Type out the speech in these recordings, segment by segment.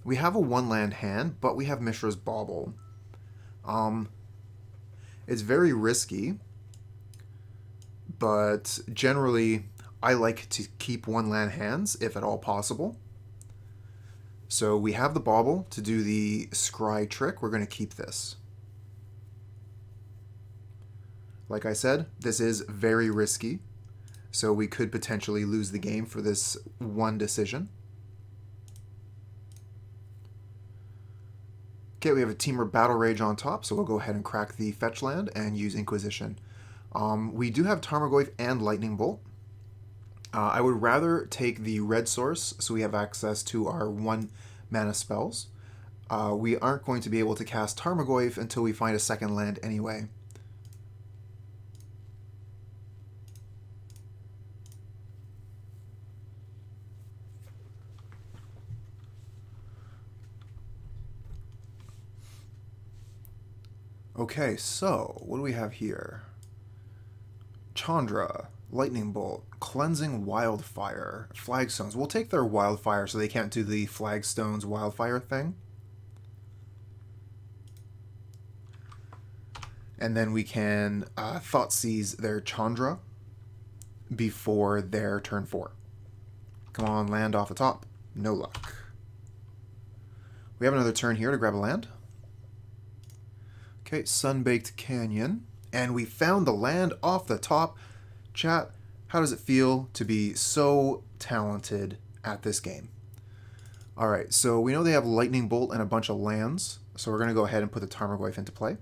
We have a 1-land hand, but we have Mishra's Bauble. It's very risky, but generally I like to keep 1-land hands if at all possible. So we have the Bauble to do the scry trick. We're going to keep this. Like I said, this is very risky, so we could potentially lose the game for this one decision. Okay, we have a Temur Battle Rage on top, so we'll go ahead and crack the fetch land and use Inquisition. We do have Tarmogoyf and Lightning Bolt. I would rather take the red source so we have access to our 1 mana spells. We aren't going to be able to cast Tarmogoyf until we find a second land anyway. Okay, so what do we have here? Chandra, Lightning Bolt, Cleansing Wildfire, Flagstones. We'll take their Wildfire so they can't do the Flagstones Wildfire thing. And then we can Thoughtseize their Chandra before their turn 4. Come on, land off the top. No luck. We have another turn here to grab a land. Okay, Sunbaked Canyon. And we found the land off the top. Chat, how does it feel to be so talented at this game? Alright, so we know they have Lightning Bolt and a bunch of lands. So we're going to go ahead and put the Tarmogoyf into play.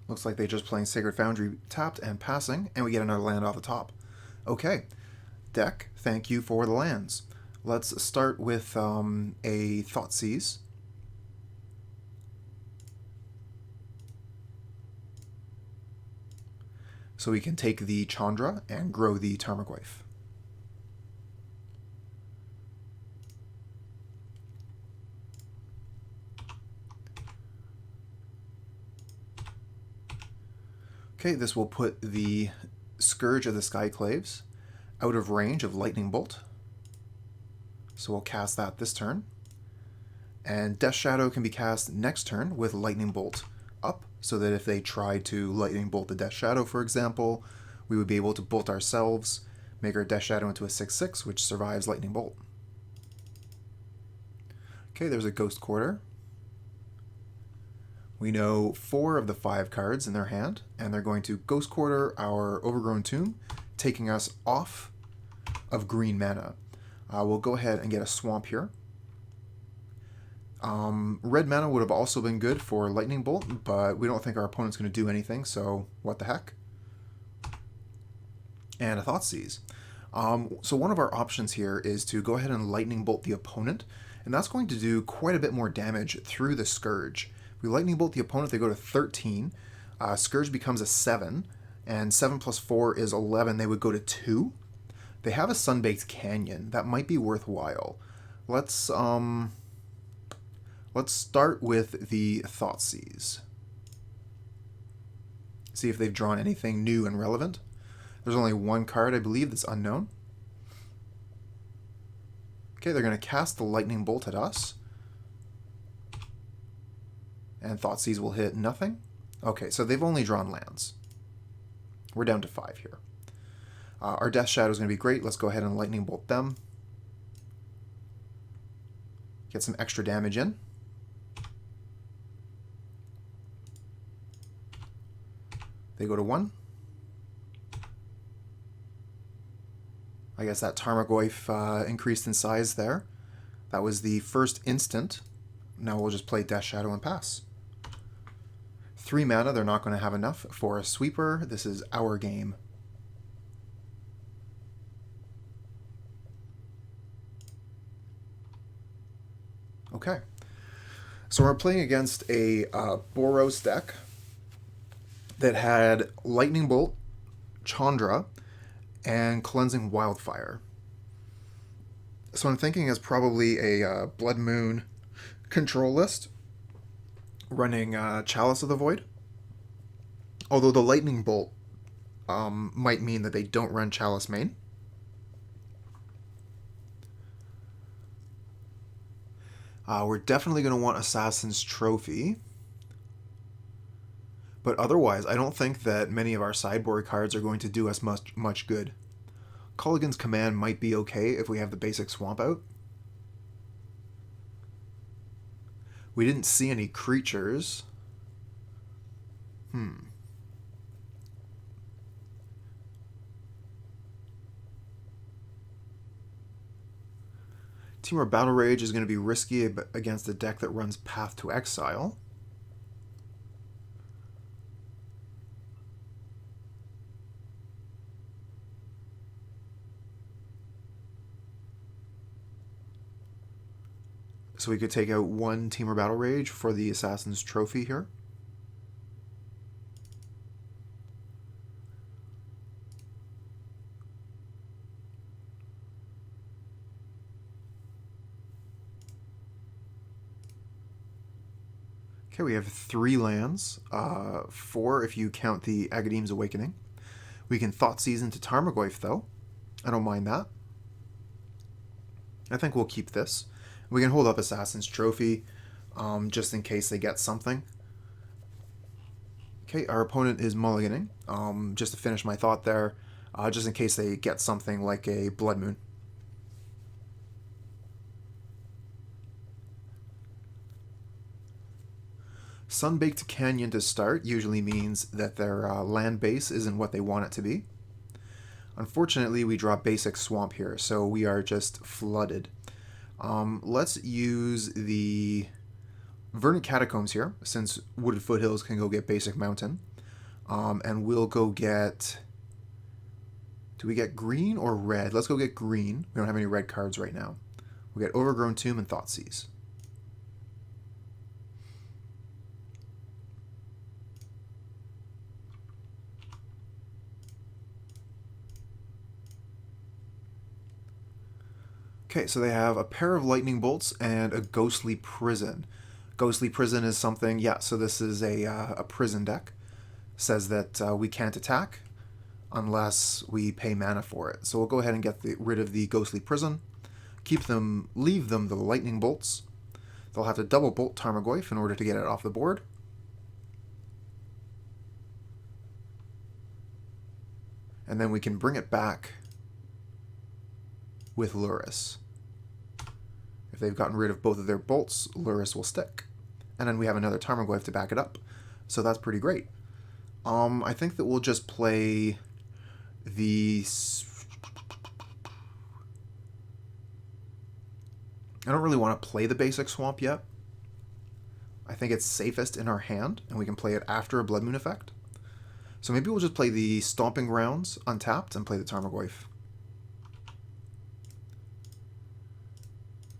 Looks like they're just playing Sacred Foundry tapped and passing, and we get another land off the top. Okay, deck, thank you for the lands. Let's start with a Thoughtseize. So we can take the Chandra and grow the Tarmogoyf. Okay, this will put the Scourge of the Skyclaves out of range of Lightning Bolt. So we'll cast that this turn. And Death Shadow can be cast next turn with Lightning Bolt up, so that if they try to Lightning Bolt the Death Shadow, for example, we would be able to bolt ourselves, make our Death Shadow into a 6/6, which survives Lightning Bolt. Okay, there's a Ghost Quarter. We know 4 of the 5 cards in their hand, and they're going to Ghost Quarter our Overgrown Tomb, taking us off of green mana. We'll go ahead and get a Swamp here. Red mana would have also been good for Lightning Bolt, but we don't think our opponent's going to do anything, so what the heck. And a Thoughtseize. So one of our options here is to go ahead and Lightning Bolt the opponent, and that's going to do quite a bit more damage through the Scourge. If we Lightning Bolt the opponent, they go to 13. Scourge becomes a 7, and 7 plus 4 is 11. They would go to 2. They have a Sunbaked Canyon. That might be worthwhile. Let's start with the Thoughtseize. See if they've drawn anything new and relevant. There's only one card, I believe, that's unknown. Okay, they're going to cast the Lightning Bolt at us. And Thoughtseize will hit nothing. Okay, so they've only drawn lands. We're down to 5 here. Our Death Shadow is going to be great. Let's go ahead and Lightning Bolt them. Get some extra damage in. They go to 1. I guess that Tarmogoyf increased in size there. That was the first instant. Now we'll just play Death Shadow and pass. 3 mana, they're not going to have enough for a sweeper. This is our game. Okay. So we're playing against a Boros deck that had Lightning Bolt, Chandra, and Cleansing Wildfire. So I'm thinking it's probably a Blood Moon control list running Chalice of the Void. Although the Lightning Bolt might mean that they don't run Chalice main. We're definitely going to want Assassin's Trophy. But otherwise, I don't think that many of our sideboard cards are going to do us much good. Kolaghan's Command might be okay if we have the basic swamp out. We didn't see any creatures. Temur Battle Rage is going to be risky against a deck that runs Path to Exile. So we could take out 1 Temur Battle Rage for the Assassin's Trophy here. Okay, we have 3 lands, 4 if you count the Agadeem's Awakening. We can Thoughtseize into Tarmogoyf, though. I don't mind that. I think we'll keep this. We can hold up Assassin's Trophy, just in case they get something. Okay, our opponent is mulliganing. Just to finish my thought there, just in case they get something like a Blood Moon. Sunbaked Canyon to start usually means that their land base isn't what they want it to be. Unfortunately, we draw basic swamp here, so we are just flooded. Let's use the Verdant Catacombs here, since Wooded Foothills can go get basic mountain. And we'll go get... Do we get green or red? Let's go get green. We don't have any red cards right now. We'll get Overgrown Tomb and Thoughtseize. Okay, so they have a pair of lightning bolts and a ghostly prison. Ghostly prison is something, yeah, so this is a prison deck. Says that we can't attack unless we pay mana for it. So we'll go ahead and get rid of the ghostly prison. Leave them the lightning bolts. They'll have to double bolt Tarmogoyf in order to get it off the board. And then we can bring it back with Lurrus. If they've gotten rid of both of their bolts, Lurrus will stick. And then we have another Tarmogoyf to back it up. So that's pretty great. I think that we'll just play the... I don't really want to play the basic swamp yet. I think it's safest in our hand, and we can play it after a Blood Moon effect. So maybe we'll just play the Stomping Grounds untapped and play the Tarmogoyf.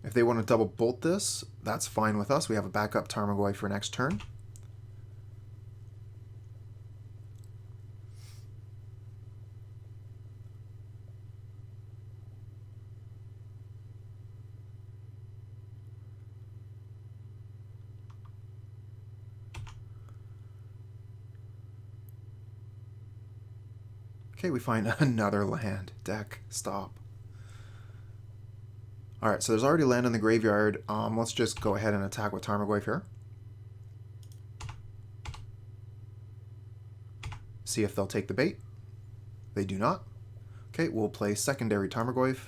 If they want to double bolt this, that's fine with us. We have a backup Tarmogoyf for next turn. Okay, we find another land. Deck, stop. Alright, so there's already land in the graveyard. Let's just go ahead and attack with Tarmogoyf here. See if they'll take the bait. They do not. Okay, we'll play secondary Tarmogoyf.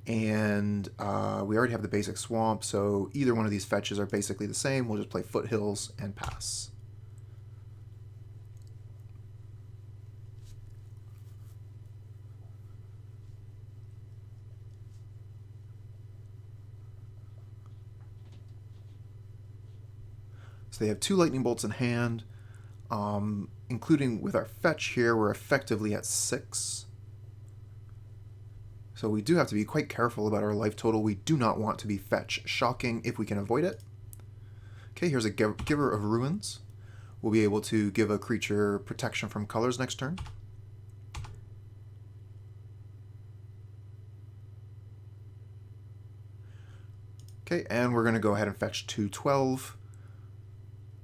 And we already have the basic swamp, so either one of these fetches are basically the same. We'll just play Foothills and pass. So they have 2 lightning bolts in hand, including with our fetch here, we're effectively at 6. So we do have to be quite careful about our life total. We do not want to be fetch shocking if we can avoid it. Okay, here's a Giver of Ruins. We'll be able to give a creature protection from colors next turn. Okay, and we're going to go ahead and fetch 2/12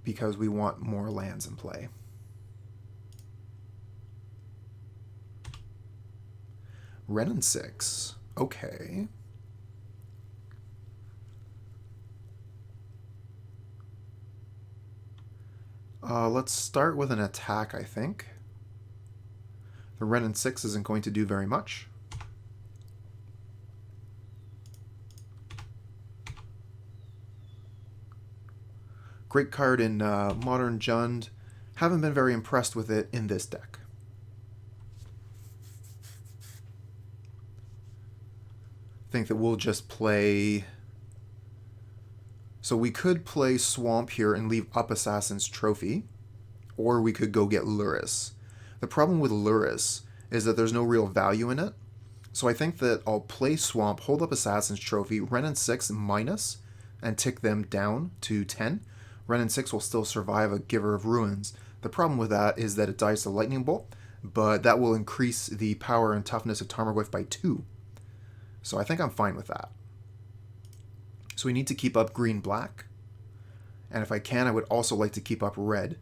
because we want more lands in play. Wrenn and Six. Okay. Let's start with an attack, I think. The Wrenn and Six isn't going to do very much. Great card in Modern Jund. Haven't been very impressed with it in this deck. Think that we'll just play... So we could play Swamp here and leave up Assassin's Trophy, or we could go get Lurrus. The problem with Lurrus is that there's no real value in it, so I think that I'll play Swamp, hold up Assassin's Trophy, Wrenn and Six minus, and tick them down to 10. Wrenn and Six will still survive a Giver of Ruins. The problem with that is that it dies to Lightning Bolt, but that will increase the power and toughness of Tarmogoyf by 2. So I think I'm fine with that. So we need to keep up green-black. And if I can, I would also like to keep up red.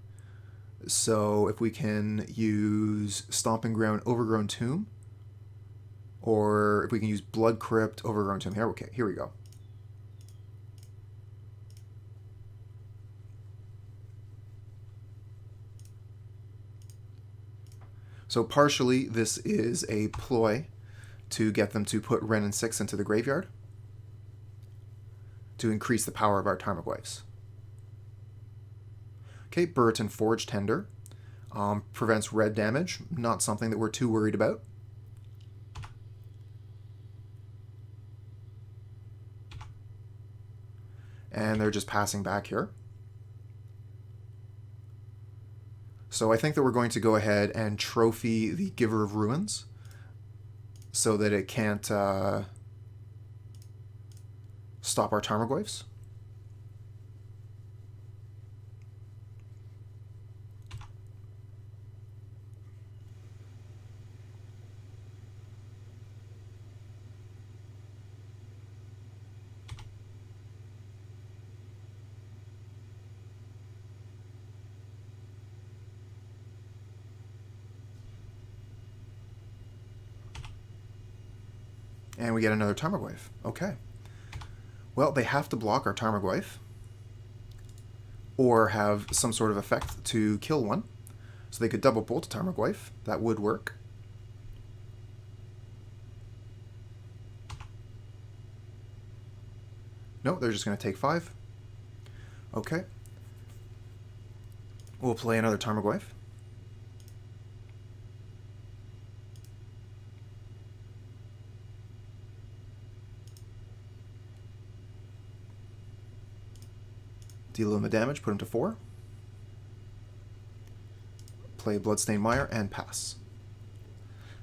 So if we can use Stomping Ground, Overgrown Tomb, or if we can use Blood Crypt, Overgrown Tomb. Okay, here we go. So partially, this is a ploy to get them to put Wrenn and Six into the graveyard to increase the power of our Tarmogoyfs. Okay, Burton Forge Tender. Prevents red damage. Not something that we're too worried about. And they're just passing back here. So I think that we're going to go ahead and trophy the Giver of Ruins so that it can't stop our Tarmogoyfs. And we get another Tarmogoyf. Okay. Well, they have to block our Tarmogoyf or have some sort of effect to kill one. So they could double bolt a Tarmogoyf. That would work. No, they're just going to take 5. Okay. We'll play another Tarmogoyf. Deal him a damage, put him to 4. Play Bloodstained Mire and pass.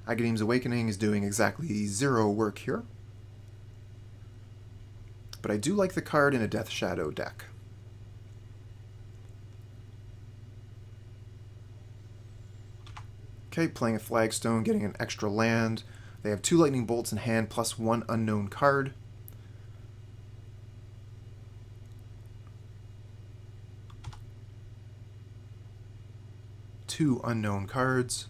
Agadeem's Awakening is doing exactly 0 work here. But I do like the card in a Death Shadow deck. Okay, playing a Flagstone, getting an extra land. They have 2 Lightning Bolts in hand plus 1 unknown card. Two unknown cards.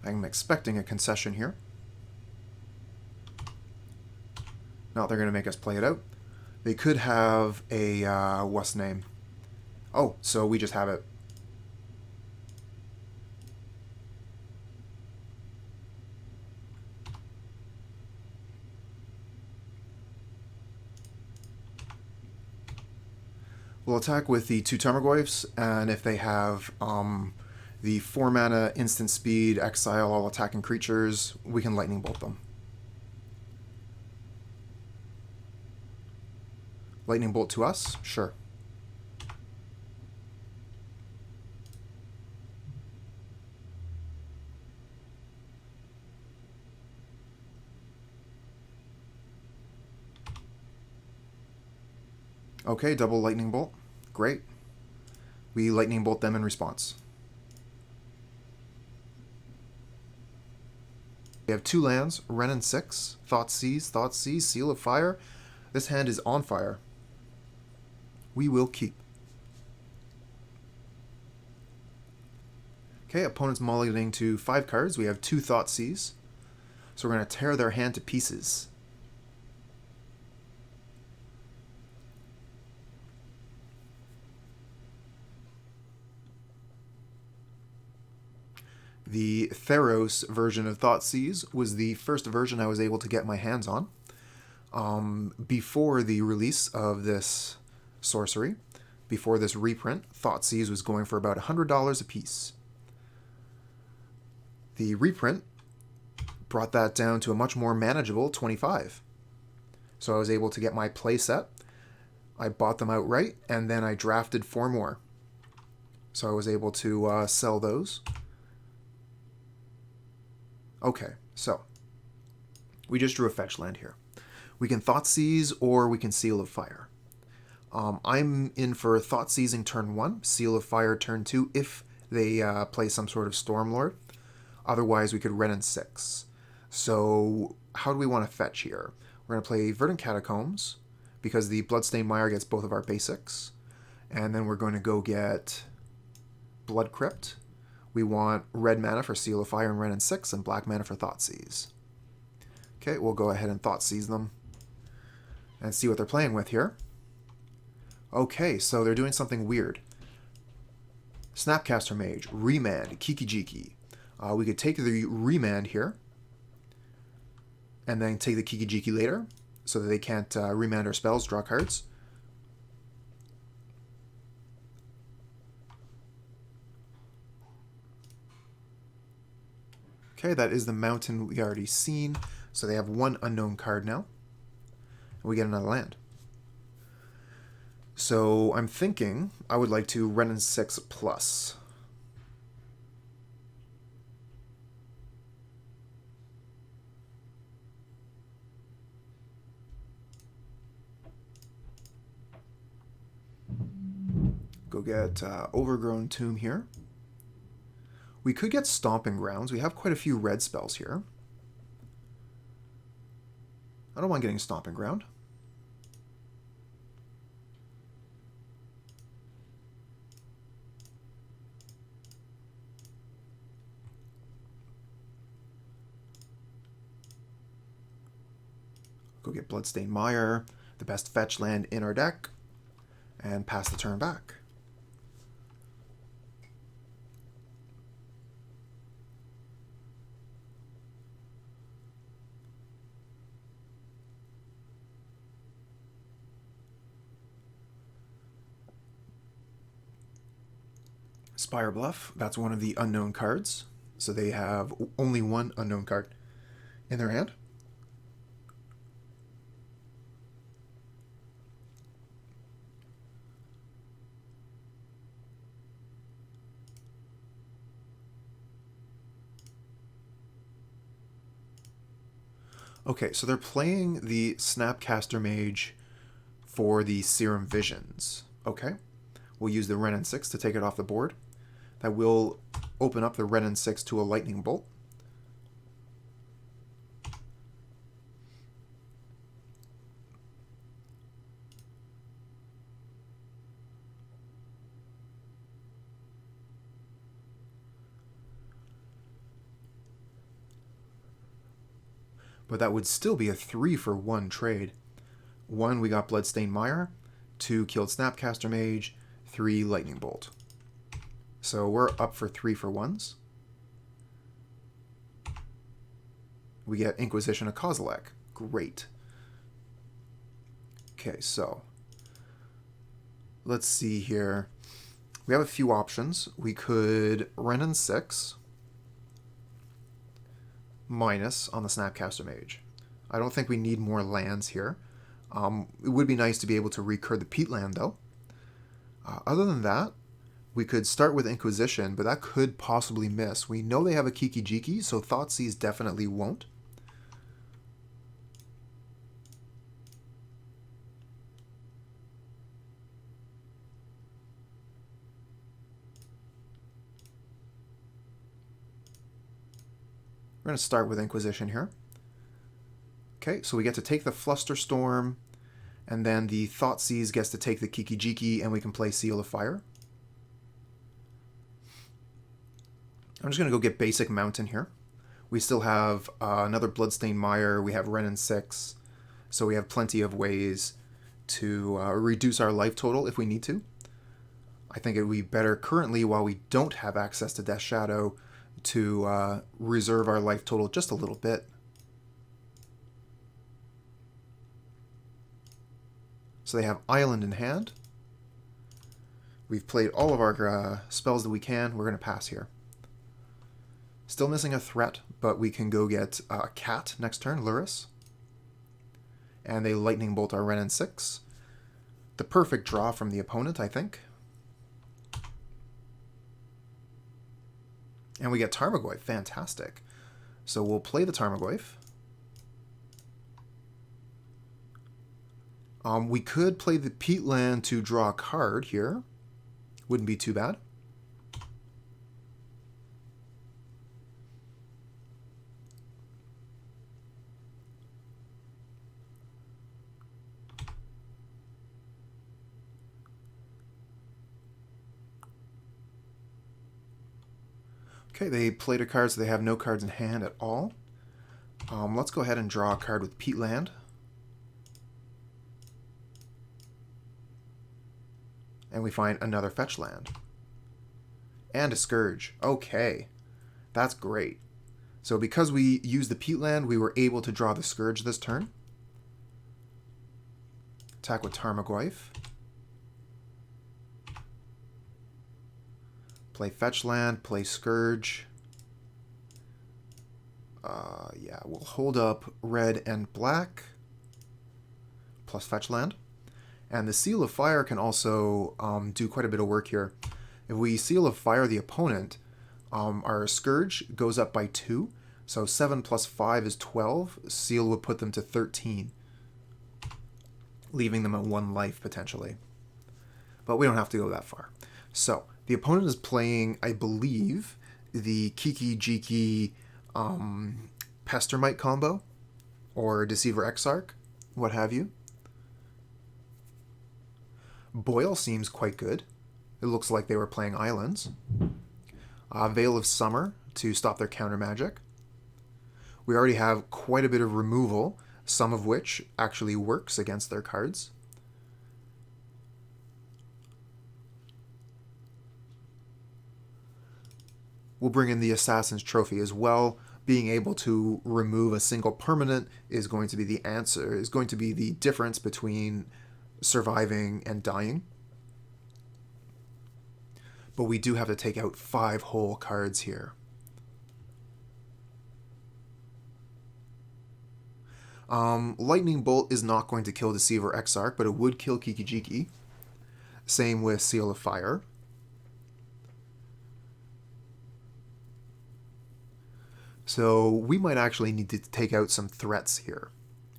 I'm expecting a concession here. No, they're going to make us play it out. They could have a, what's name? Oh, so we just have it. We'll attack with the 2 Tarmogoyfs, and if they have the 4 mana instant speed, exile all attacking creatures, we can lightning bolt them. Lightning bolt to us? Sure. Okay, double Lightning Bolt. Great. We Lightning Bolt them in response. We have 2 lands, Wrenn and Six, Thoughtseize, Seal of Fire. This hand is on fire. We will keep. Okay, opponent's mulliganing to 5 cards. We have 2 Thoughtseize. So we're going to tear their hand to pieces. The Theros version of Thoughtseize was the first version I was able to get my hands on. Before the release of this sorcery, before this reprint, Thoughtseize was going for about $100 a piece. The reprint brought that down to a much more manageable $25. So I was able to get my play set. I bought them outright, and then I drafted 4 more. So I was able to sell those. Okay, so we just drew a fetch land here. We can Thoughtseize or we can Seal of Fire. I'm in for Thoughtseizing turn 1, Seal of Fire turn 2 if they play some sort of Stormlord. Otherwise, we could Wrenn and Six. So how do we want to fetch here? We're going to play Verdant Catacombs because the Bloodstained Mire gets both of our basics. And then we're going to go get Blood Crypt. We want red mana for Seal of Fire and Wrenn and Six, and black mana for Thoughtseize. Okay, we'll go ahead and Thoughtseize them and see what they're playing with here. Okay, so they're doing something weird. Snapcaster Mage, Remand, Kiki Jiki. We could take the Remand here, and then take the Kiki Jiki later, so that they can't remand our spells, draw cards. Okay, that is the mountain we already seen, so they have 1 unknown card now. And we get another land. So I'm thinking I would like to Wrenn and Six plus. Go get Overgrown Tomb here. We could get Stomping Grounds. We have quite a few red spells here. I don't mind getting Stomping Ground. Go get Bloodstained Mire, the best fetch land in our deck, and pass the turn back. Spire Bluff, that's one of the unknown cards. So they have only 1 unknown card in their hand. Okay, so they're playing the Snapcaster Mage for the Serum Visions. Okay, we'll use the Wrenn and Six to take it off the board. That will open up the Wrenn and Six to a Lightning Bolt. But that would still be a 3-for-1 trade. 1, we got Bloodstained Mire. 2, killed Snapcaster Mage. 3, Lightning Bolt. So we're up for 3-for-1s. We get Inquisition of Kozilek. Great. Okay, so let's see here. We have a few options. We could Wrenn and Six minus on the Snapcaster Mage. I don't think we need more lands here. It would be nice to be able to recur the Peatland, though. Other than that, we could start with Inquisition, but that could possibly miss. We know they have a Kiki Jiki, so Thoughtseize definitely won't. We're going to start with Inquisition here. Okay, so we get to take the Flusterstorm, and then the Thoughtseize gets to take the Kiki Jiki, and we can play Seal of Fire. I'm just going to go get basic Mountain here. We still have another Bloodstained Mire, we have Wrenn and Six, so we have plenty of ways to reduce our life total if we need to. I think it would be better currently, while we don't have access to Death Shadow, to reserve our life total just a little bit. So they have Island in hand. We've played all of our spells that we can. We're going to pass here. Still missing a threat, but we can go get a cat next turn, Lurrus. And they Lightning Bolt our Wrenn and Six. The perfect draw from the opponent, I think. And we get Tarmogoyf. Fantastic. So we'll play the Tarmogoyf. We could play the Peatland to draw a card here. Wouldn't be too bad. Okay, they played a card, so they have no cards in hand at all. Let's go ahead and draw a card with Peatland. And we find another fetch land. And a Scourge. Okay, that's great. So because we used the Peatland, we were able to draw the Scourge this turn. Attack with Tarmogoyf. Play fetch land, play Scourge. Yeah, we'll hold up red and black. Plus fetch land. And the Seal of Fire can also do quite a bit of work here. If we Seal of Fire the opponent, our Scourge goes up by 2. So 7 plus 5 is 12. Seal would put them to 13. Leaving them at 1 life, potentially. But we don't have to go that far. So, the opponent is playing, I believe, the Kiki Jiki Pestermite combo. Or Deceiver Exarch, what have you. Boil seems quite good. It looks like they were playing Islands. Veil of Summer to stop their counter magic. We already have quite a bit of removal, some of which actually works against their cards. We'll bring in the Assassin's Trophy as well. Being able to remove a single permanent is going to be the answer, is going to be the difference between surviving and dying. But we do have to take out 5 whole cards here. Lightning Bolt is not going to kill Deceiver Exarch, but it would kill Kiki Jiki. Same with Seal of Fire. So we might actually need to take out some threats here.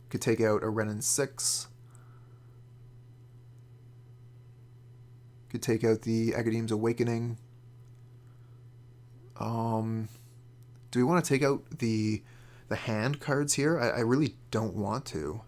Could take out a Wrenn and Six. Could take out the Agadeem's Awakening. Do we want to take out the hand cards here? I really don't want to.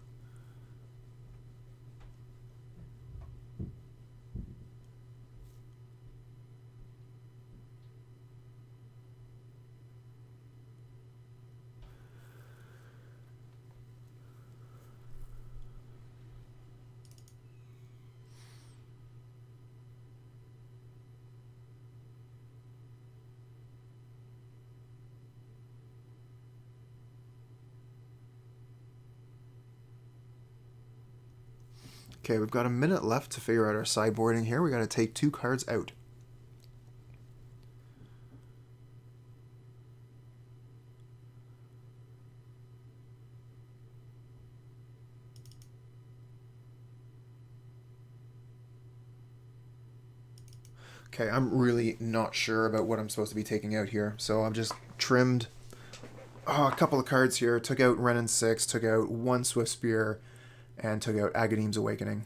Okay, we've got a minute left to figure out our sideboarding here. We got to take 2 cards out. Okay, I'm really not sure about what I'm supposed to be taking out here, so I've just trimmed a couple of cards here. Took out Wrenn and Six, took out 1 Swiftspear, and took out Agadeem's Awakening.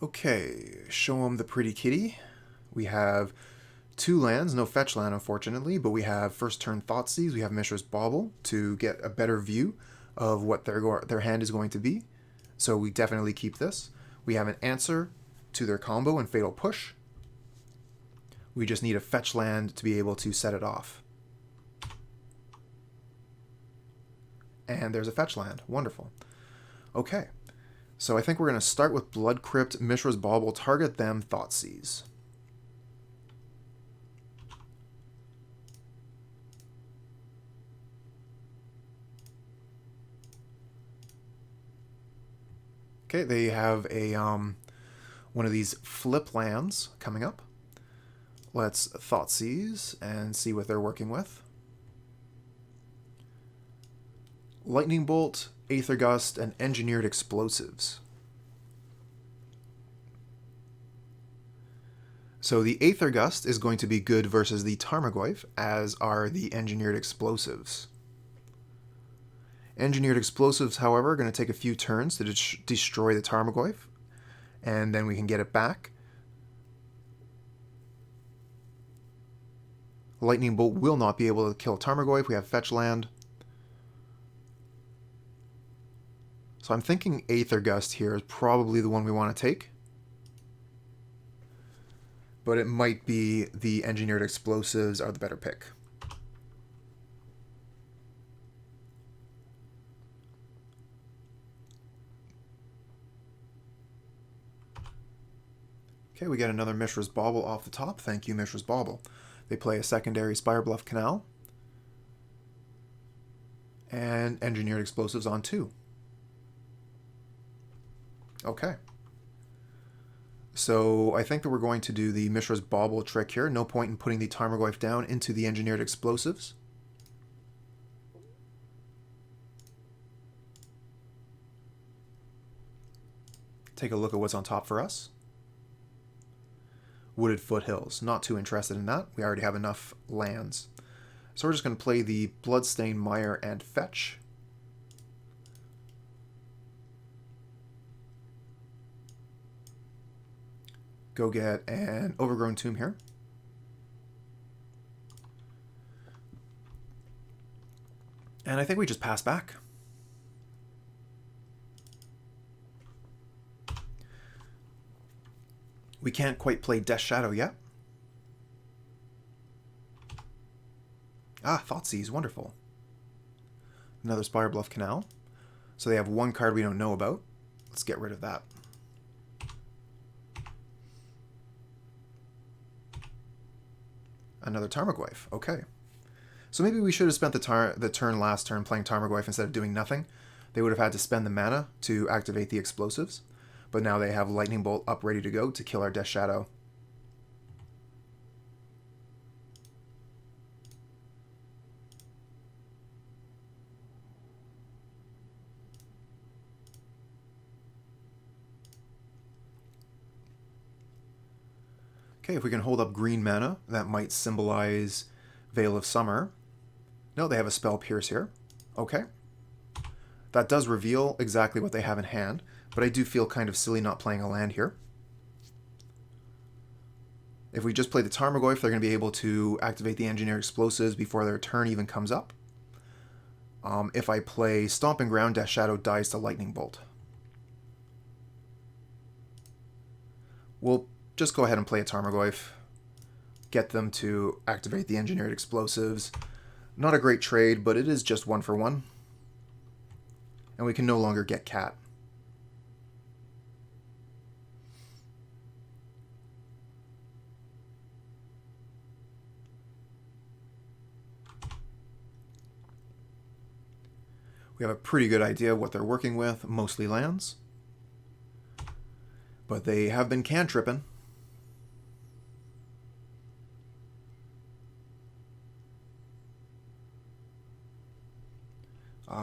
Okay, show them the pretty kitty. We have 2 lands, no fetch land unfortunately, but we have first turn Thoughtseize, we have Mishra's Bauble to get a better view of what their hand is going to be. So we definitely keep this. We have an answer to their combo and Fatal Push. We just need a fetch land to be able to set it off. And there's a fetch land. Wonderful. Okay. So I think we're going to start with Blood Crypt, Mishra's Bauble, target them, Thoughtseize. Okay, they have a one of these flip lands coming up. Let's Thoughtseize and see what they're working with. Lightning Bolt, Aether Gust, and Engineered Explosives. So the Aether Gust is going to be good versus the Tarmogoyf, as are the Engineered Explosives. Engineered Explosives, however, are going to take a few turns to destroy the Tarmogoyf, and then we can get it back. Lightning Bolt will not be able to kill Tarmogoyf. We have fetch land. So I'm thinking Aether Gust here is probably the one we want to take. But it might be the Engineered Explosives are the better pick. Okay, we get another Mishra's Bauble off the top. Thank you, Mishra's Bauble. They play a secondary Spirebluff Canal. And Engineered Explosives on 2. Okay. So I think that we're going to do the Mishra's Bauble trick here. No point in putting the Tarmogoyf down into the Engineered Explosives. Take a look at what's on top for us. Wooded Foothills. Not too interested in that. We already have enough lands. So we're just going to play the Bloodstained Mire and fetch. Go get an Overgrown Tomb here. And I think we just pass back. We can't quite play Death Shadow yet. Ah, Thoughtseize, wonderful. Another Spirebluff Canal. So they have one card we don't know about. Let's get rid of that. Another Tarmogoyf. Okay. So maybe we should have spent the turn last turn playing Tarmogoyf instead of doing nothing. They would have had to spend the mana to activate the explosives. But now they have Lightning Bolt up ready to go to kill our Death Shadow. Okay, if we can hold up green mana, that might symbolize Veil of Summer. No, they have a Spell Pierce here. Okay. That does reveal exactly what they have in hand, but I do feel kind of silly not playing a land here. If we just play the Tarmogoyf, they're going to be able to activate the Engineered Explosives before their turn even comes up. If I play Stomping Ground, Death Shadow dies to Lightning Bolt. We'll just go ahead and play a Tarmogoyf. Get them to activate the Engineered Explosives. Not a great trade, but it is just 1 for 1. And we can no longer get Cat. We have a pretty good idea of what they're working with, mostly lands. But they have been cantripping.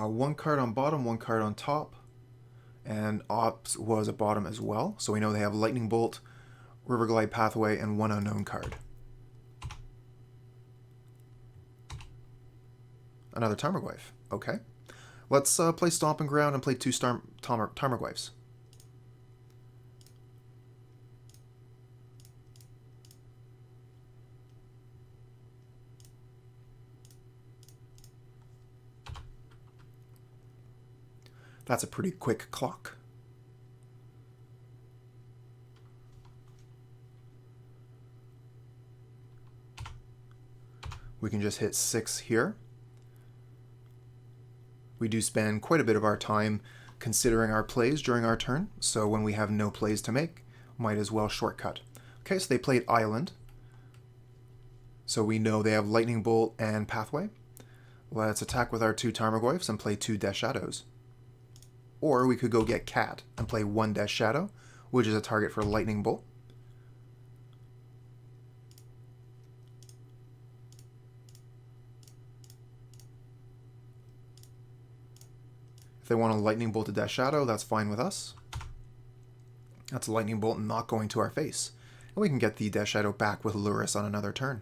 One card on bottom, one card on top. And Ops was a bottom as well. So we know they have Lightning Bolt, Riverglide Pathway, and one unknown card. Another Tarmogoyf. Okay. Let's play Stomping Ground and play 2 Tarmogoyfs. That's a pretty quick clock. We can just hit 6 here. We do spend quite a bit of our time considering our plays during our turn, so when we have no plays to make, might as well shortcut. Okay, so they played Island. So we know they have Lightning Bolt and Pathway. Let's attack with our 2 Tarmogoyfs and play 2 Death Shadows. Or we could go get Cat and play 1 Death Shadow, which is a target for Lightning Bolt. If they want a Lightning Bolt to Death Shadow, that's fine with us. That's a Lightning Bolt not going to our face. And we can get the Death Shadow back with Lurrus on another turn.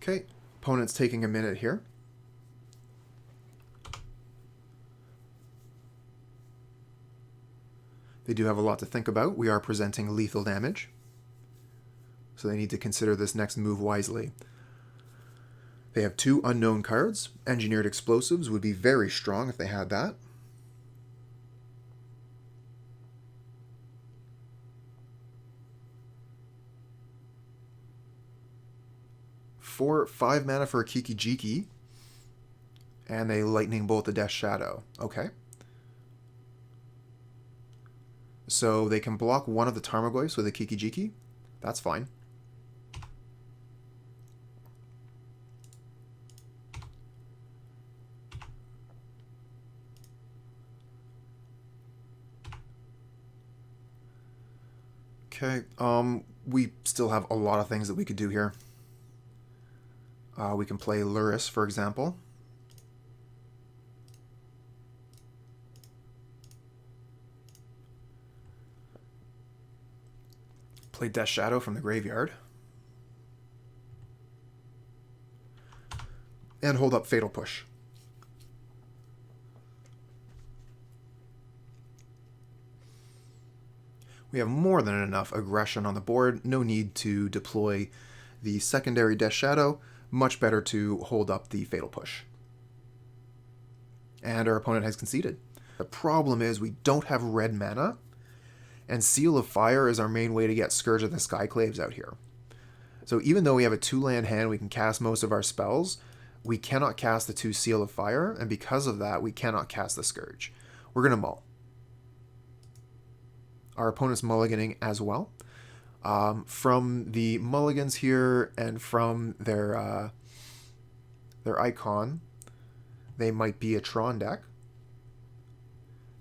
Okay, opponent's taking a minute here. They do have a lot to think about. We are presenting lethal damage, so they need to consider this next move wisely. They have 2 unknown cards. Engineered Explosives would be very strong if they had that. For 5 mana for a Kiki Jiki, and they Lightning Bolt the Death Shadow. Okay. So they can block one of the Tarmogoyfs with a Kiki Jiki. That's fine. Okay, we still have a lot of things that we could do here. We can play Lurrus, for example. Play Death Shadow from the graveyard. And hold up Fatal Push. We have more than enough aggression on the board. No need to deploy the secondary Death Shadow. Much better to hold up the Fatal Push. And our opponent has conceded. The problem is we don't have red mana, and Seal of Fire is our main way to get Scourge of the Skyclaves out here. So even though we have a 2-land hand, we can cast most of our spells, we cannot cast the 2 Seal of Fire, and because of that, we cannot cast the Scourge. We're going to mull. Our opponent's mulliganing as well. From the mulligans here and from their icon, they might be a Tron deck.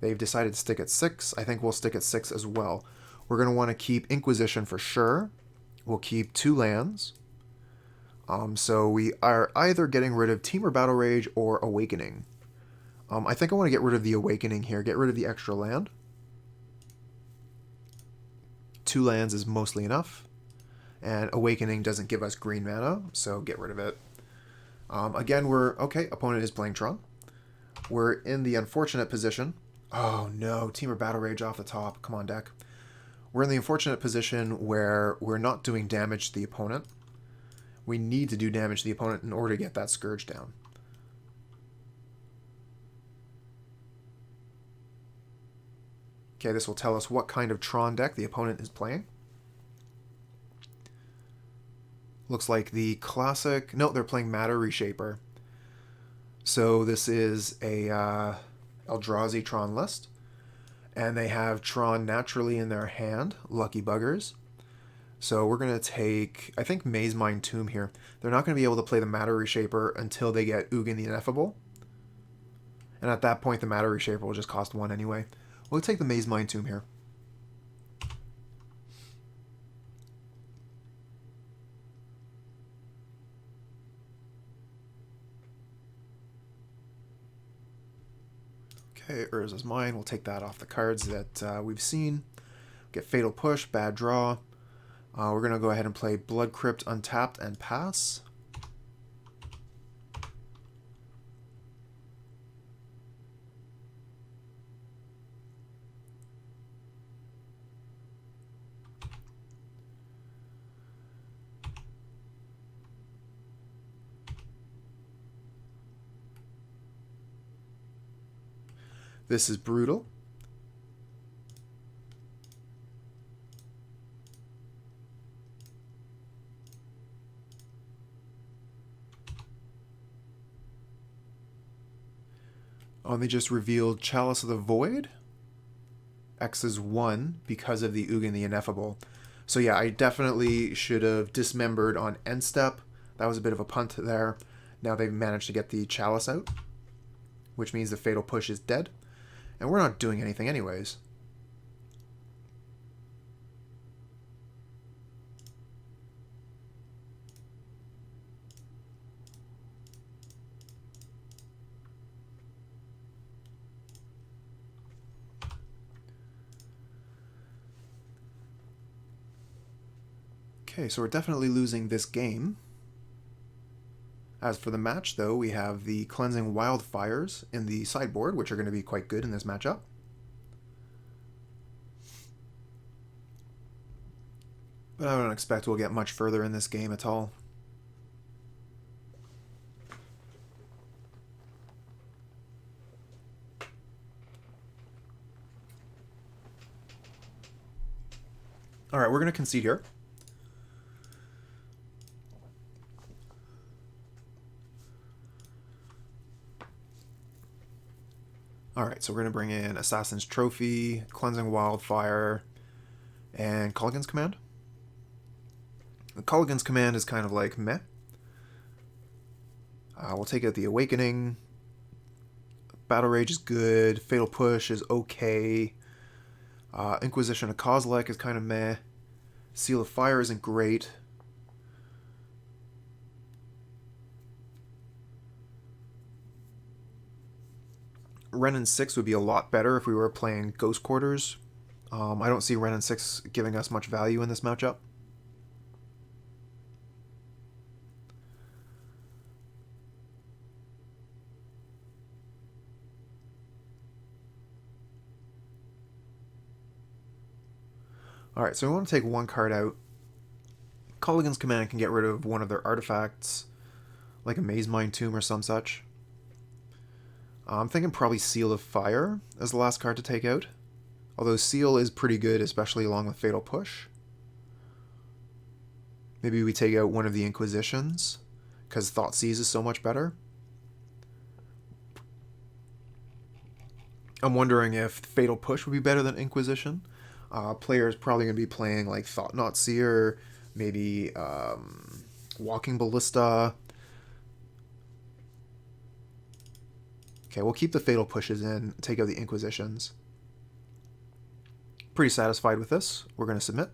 They've decided to stick at 6. I think we'll stick at 6 as well. We're going to want to keep Inquisition for sure. We'll keep 2 lands. So we are either getting rid of Temur Battle Rage or Awakening. I think I want to get rid of the Awakening here. Get rid of the extra land. 2 lands is mostly enough. And Awakening doesn't give us green mana, so get rid of it. Again, okay, opponent is playing Tron. We're in the unfortunate position. Oh no, Temur Battle Rage off the top. Come on, deck. We're in the unfortunate position where we're not doing damage to the opponent. We need to do damage to the opponent in order to get that Scourge down. Okay, this will tell us what kind of Tron deck the opponent is playing. Looks like the classic... No, they're playing Matter Reshaper. So this is a Eldrazi Tron list. And they have Tron naturally in their hand. Lucky buggers. So we're going to take, I think, Maze Mine Tomb here. They're not going to be able to play the Matter Reshaper until they get Ugin the Ineffable. And at that point, the Matter Reshaper will just cost 1 anyway. We'll take the Maze Mine Tomb here. Okay, Urza's Mine. We'll take that off the cards that we've seen. Get Fatal Push, bad draw. We're going to go ahead and play Blood Crypt untapped and pass. This is brutal. Oh, and they just revealed Chalice of the Void. X is 1 because of the Ugin the Ineffable. So yeah, I definitely should have dismembered on end step. That was a bit of a punt there. Now they've managed to get the Chalice out, which means the Fatal Push is dead. And we're not doing anything anyways. Okay, so we're definitely losing this game. As for the match, though, we have the Cleansing Wildfires in the sideboard, which are going to be quite good in this matchup. But I don't expect we'll get much further in this game at all. Alright, we're going to concede here. Alright, so we're going to bring in Assassin's Trophy, Cleansing Wildfire, and Kolaghan's Command. The Kolaghan's Command is kind of like meh. We'll take out the Awakening. Battle Rage is good. Fatal Push is okay. Inquisition of Kozilek is kind of meh. Seal of Fire isn't great. Wrenn and Six would be a lot better if we were playing Ghost Quarters. I don't see Wrenn and Six giving us much value in this matchup. Alright, so we want to take one card out. Kolaghan's Command can get rid of one of their artifacts, like a Maze Mine Tomb or some such. I'm thinking probably Seal of Fire as the last card to take out. Although Seal is pretty good, especially along with Fatal Push. Maybe we take out one of the Inquisitions, because Thoughtseize is so much better. I'm wondering if Fatal Push would be better than Inquisition. Players probably going to be playing like Thought Knot Seer, maybe Walking Ballista. Okay, we'll keep the Fatal Pushes in, take out the Inquisitions. Pretty satisfied with this. We're going to submit.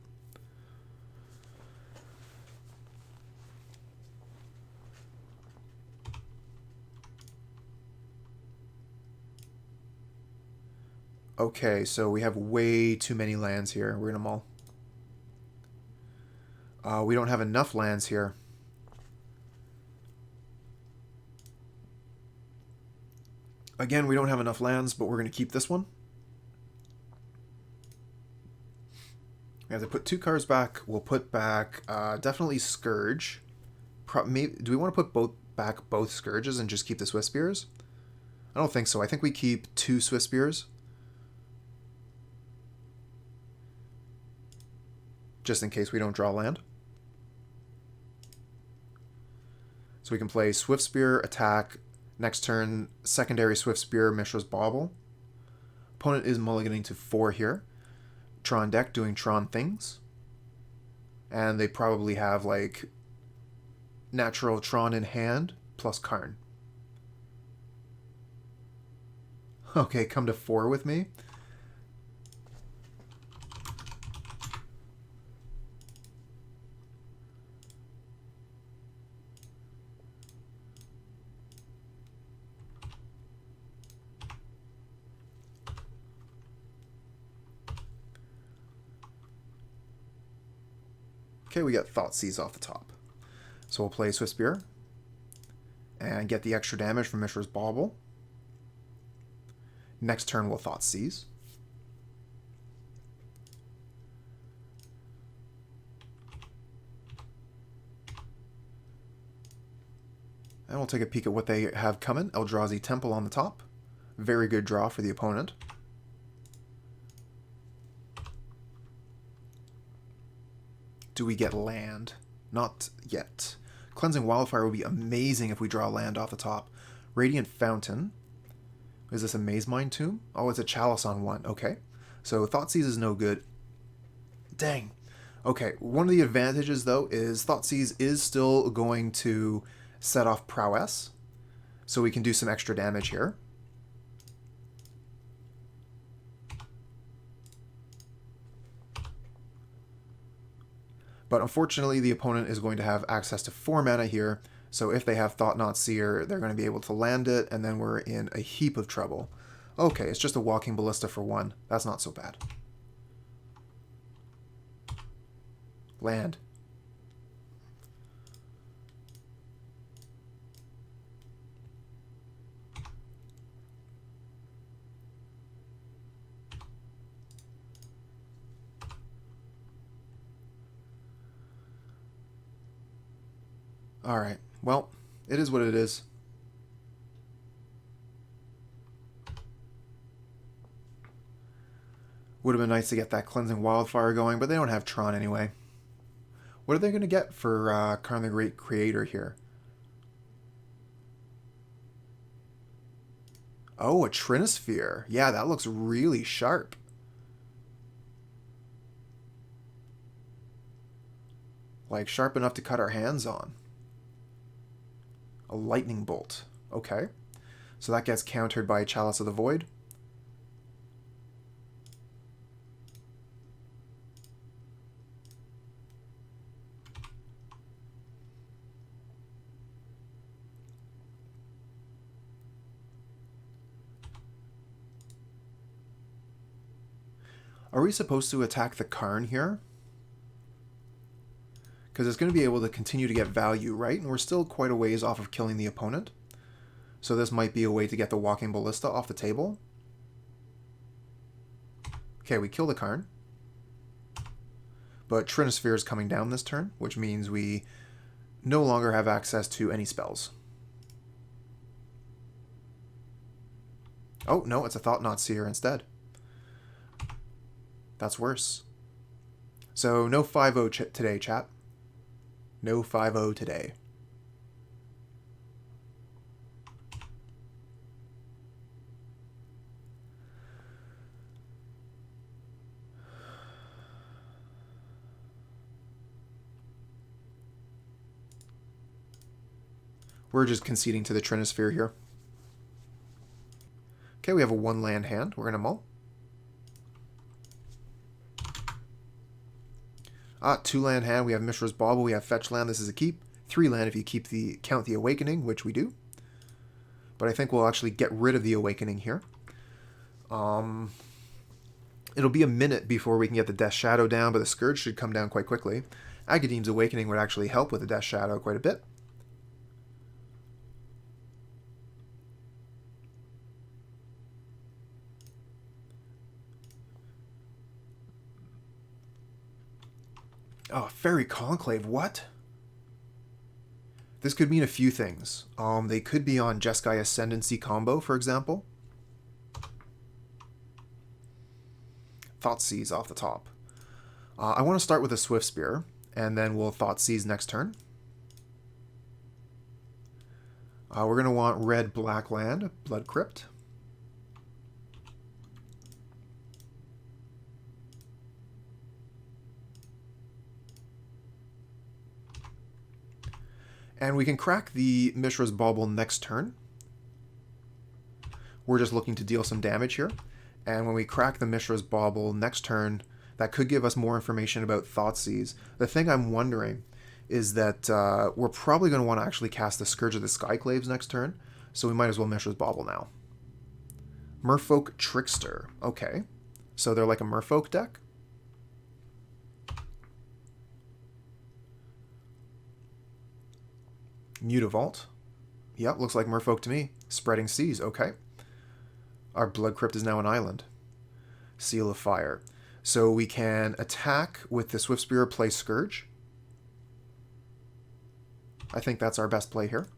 Okay, so we have way too many lands here. We're going to mull. We don't have enough lands here. Again, we don't have enough lands, but we're going to keep this one. We have to put 2 cards back. We'll put back definitely Scourge. Do we want to put back both Scourges and just keep the Swiftspears? I don't think so. I think we keep 2 Swiftspears. Just in case we don't draw land. So we can play Swiftspear, attack. Next turn, secondary Swiftspear, Mishra's Bauble. Opponent is mulliganing to 4 here. Tron deck doing Tron things. And they probably have like natural Tron in hand plus Karn. Okay, come to 4 with me. Okay, we got Thoughtseize off the top. So we'll play Swiftspear and get the extra damage from Mishra's Bauble. Next turn we'll Thoughtseize. And we'll take a peek at what they have coming. Eldrazi Temple on the top. Very good draw for the opponent. Do we get land? Not yet. Cleansing Wildfire would be amazing if we draw land off the top. Radiant Fountain. Is this a Maze Mine Tomb? Oh, it's a Chalice on one. Okay. So Thoughtseize is no good. Dang. Okay, one of the advantages, though, is Thoughtseize is still going to set off Prowess. So we can do some extra damage here. But unfortunately, the opponent is going to have access to 4 mana here. So if they have Thought-Knot Seer, they're going to be able to land it, and then we're in a heap of trouble. Okay, it's just a Walking Ballista for 1. That's not so bad. Land. Alright, well, it is what it is. Would have been nice to get that Cleansing Wildfire going, but they don't have Tron anyway. What are they going to get for Karn the Great Creator here? Oh, a Trinisphere. Yeah, that looks really sharp. Like, sharp enough to cut our hands on. A Lightning Bolt. Okay. So that gets countered by Chalice of the Void. Are we supposed to attack the Karn here? Because it's going to be able to continue to get value, right? And we're still quite a ways off of killing the opponent. So this might be a way to get the Walking Ballista off the table. Okay, we kill the Karn. But Trinisphere is coming down this turn, which means we no longer have access to any spells. Oh, no, it's a Thought-Knot Seer instead. That's worse. So no 5-0 today, chat. No 5-0 today. We're just conceding to the Trinisphere here. Okay, we have a 1-land hand. We're going to mull. 2-land hand. We have Mishra's Bauble. We have fetch land. This is a keep. 3-land if you count the Awakening, which we do. But I think we'll actually get rid of the Awakening here. It'll be a minute before we can get the Death Shadow down, but the Scourge should come down quite quickly. Agadeem's Awakening would actually help with the Death Shadow quite a bit. Oh, Fairy Conclave, what? This could mean a few things. They could be on Jeskai Ascendancy combo, for example. Thoughtseize off the top. I want to start with a Swiftspear, and then we'll Thoughtseize next turn. We're going to want red-black land, Blood Crypt. And we can crack the Mishra's Bauble next turn. We're just looking to deal some damage here. And when we crack the Mishra's Bauble next turn, that could give us more information about Thoughtseize. The thing I'm wondering is that we're probably going to want to actually cast the Scourge of the Skyclaves next turn. So we might as well Mishra's Bauble now. Merfolk Trickster. Okay. So they're like a Merfolk deck? Mutavault. Yep, looks like Merfolk to me. Spreading Seas, okay. Our Blood Crypt is now an island. Seal of Fire. So we can attack with the Swiftspear, play Scourge. I think that's our best play here.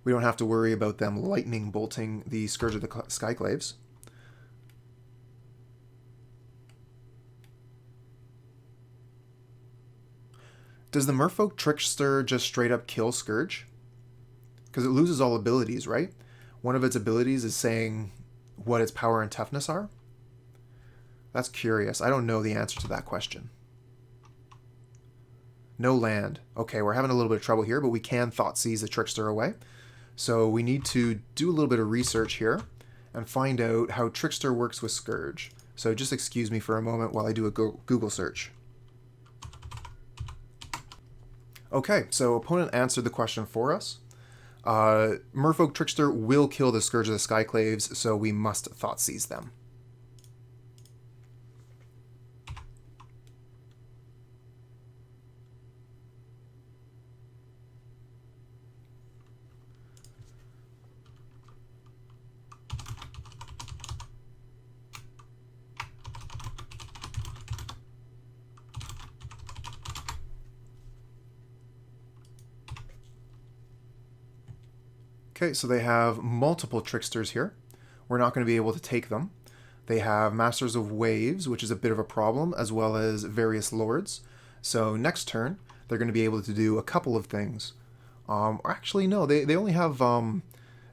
We don't have to worry about them lightning bolting the Scourge of the Skyclaves. Does the Merfolk Trickster just straight up kill Scourge? Because it loses all abilities, right? One of its abilities is saying what its power and toughness are. That's curious. I don't know the answer to that question. No land. Okay, we're having a little bit of trouble here, but we can Thoughtseize the Trickster away. So we need to do a little bit of research here and find out how Trickster works with Scourge. So just excuse me for a moment while I do a Google search. Okay, so opponent answered the question for us. Merfolk Trickster will kill the Scourge of the Skyclaves, so we must Thoughtseize them. Okay, so they have multiple Tricksters here. We're not going to be able to take them. They have Masters of Waves, which is a bit of a problem, as well as various Lords. So next turn, they're going to be able to do a couple of things. Or actually, no, they only have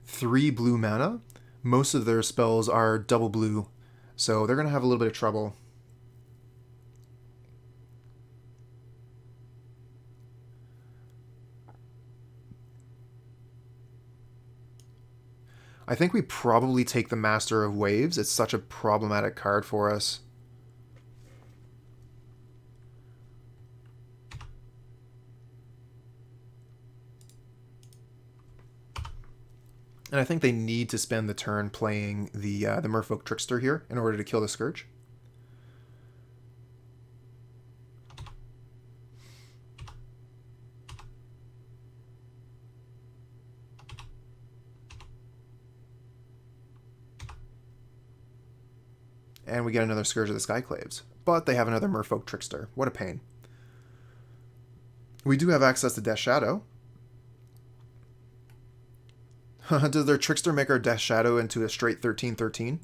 3 blue mana. Most of their spells are double blue, so they're going to have a little bit of trouble. I think we probably take the Master of Waves. It's such a problematic card for us. And I think they need to spend the turn playing the Merfolk Trickster here in order to kill the Scourge. And we get another Scourge of the Skyclaves. But they have another Merfolk Trickster. What a pain. We do have access to Death Shadow. Does their Trickster make our Death Shadow into a straight 13/13?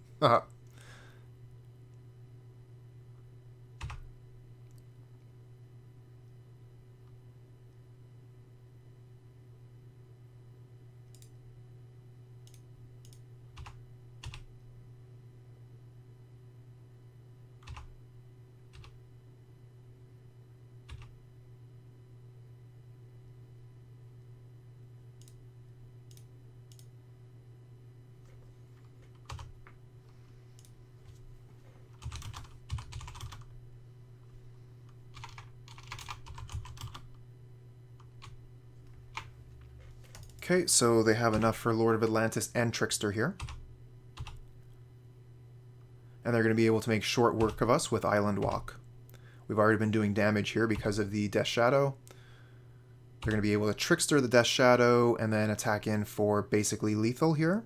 Okay, so they have enough for Lord of Atlantis and Trickster here. And they're going to be able to make short work of us with Island Walk. We've already been doing damage here because of the Death Shadow. They're going to be able to Trickster the Death Shadow and then attack in for basically lethal here.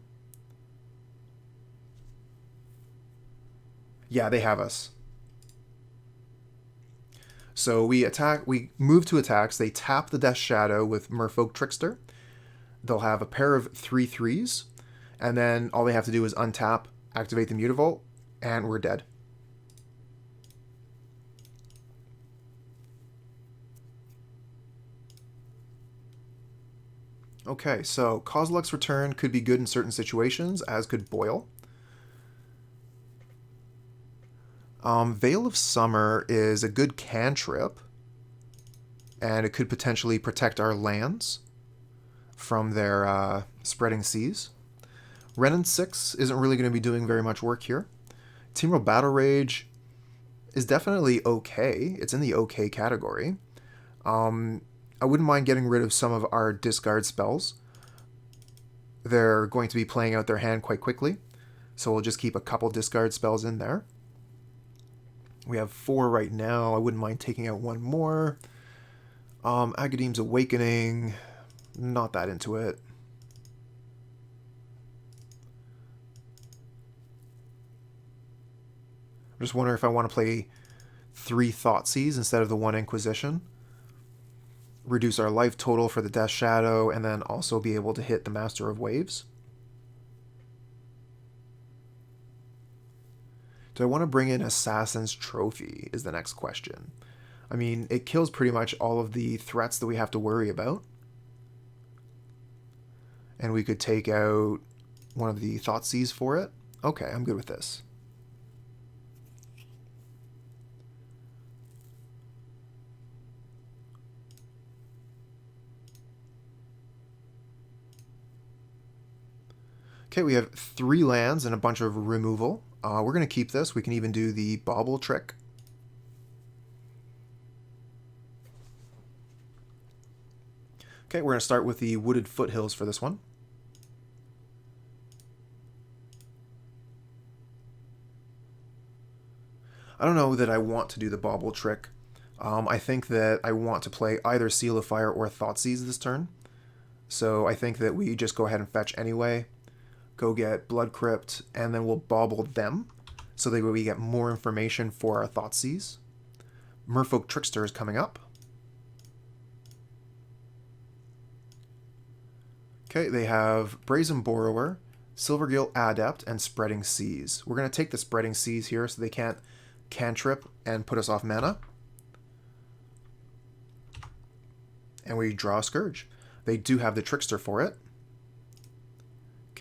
Yeah, they have us. So we move to attacks. They tap the Death Shadow with Merfolk Trickster. They'll have a pair of 3/3s, and then all they have to do is untap, activate the Mutavault, and we're dead. Okay, so Kozilek's Return could be good in certain situations, as could Boil. Veil of Summer is a good cantrip, and it could potentially protect our lands from their spreading seas. Wrenn and Six isn't really going to be doing very much work here. Temur Battle Rage is definitely okay. It's in the okay category. I wouldn't mind getting rid of some of our discard spells. They're going to be playing out their hand quite quickly, so we'll just keep a couple discard spells in there. We have 4 right now. I wouldn't mind taking out 1 more. Agadeem's Awakening. Not that into it. I'm just wondering if I want to play 3 Thoughtseizes instead of the 1 Inquisition. reduce our life total for the Death Shadow, and then also be able to hit the Master of Waves. Do I want to bring in Assassin's Trophy is the next question. I mean, it kills pretty much all of the threats that we have to worry about. And we could take out one of the Thoughtseize for it. Okay, I'm good with this. Okay, we have 3 lands and a bunch of removal. We're going to keep this. We can even do the Bauble trick. Okay, we're going to start with the Wooded Foothills for this one. I don't know that I want to do the Bauble trick. I think that I want to play either Seal of Fire or Thoughtseize this turn. So I think that we just go ahead and fetch anyway. Go get Blood Crypt, and then we'll Bauble them, so that we get more information for our Thoughtseize. Merfolk Trickster is coming up. Okay, they have Brazen Borrower, Silvergill Adept, and Spreading Seas. We're going to take the Spreading Seas here so they can't cantrip and put us off mana. And we draw a Scourge. They do have the Trickster for it.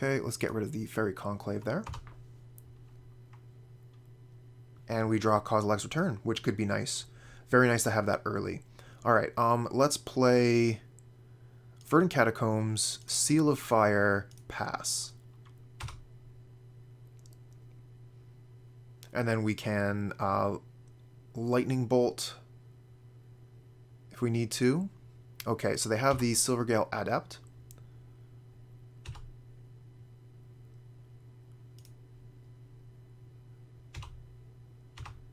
Okay, let's get rid of the Fairy Conclave there. And we draw Kozilek's Return, which could be nice. Very nice to have that early. Alright, let's play Verdant Catacombs, Seal of Fire, pass. And then we can Lightning Bolt if we need to. Okay, so they have the Silvergill Adept.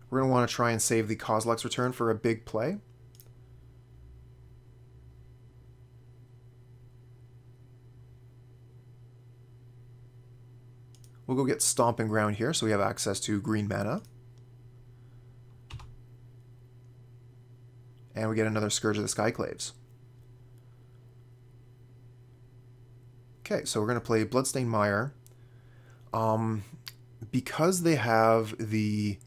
We're going to want to try and save the Kozilek's Return for a big play. We'll go get Stomping Ground here so we have access to green mana. And we get another Scourge of the Skyclaves. Okay, so we're going to play Bloodstained Mire. Because they have the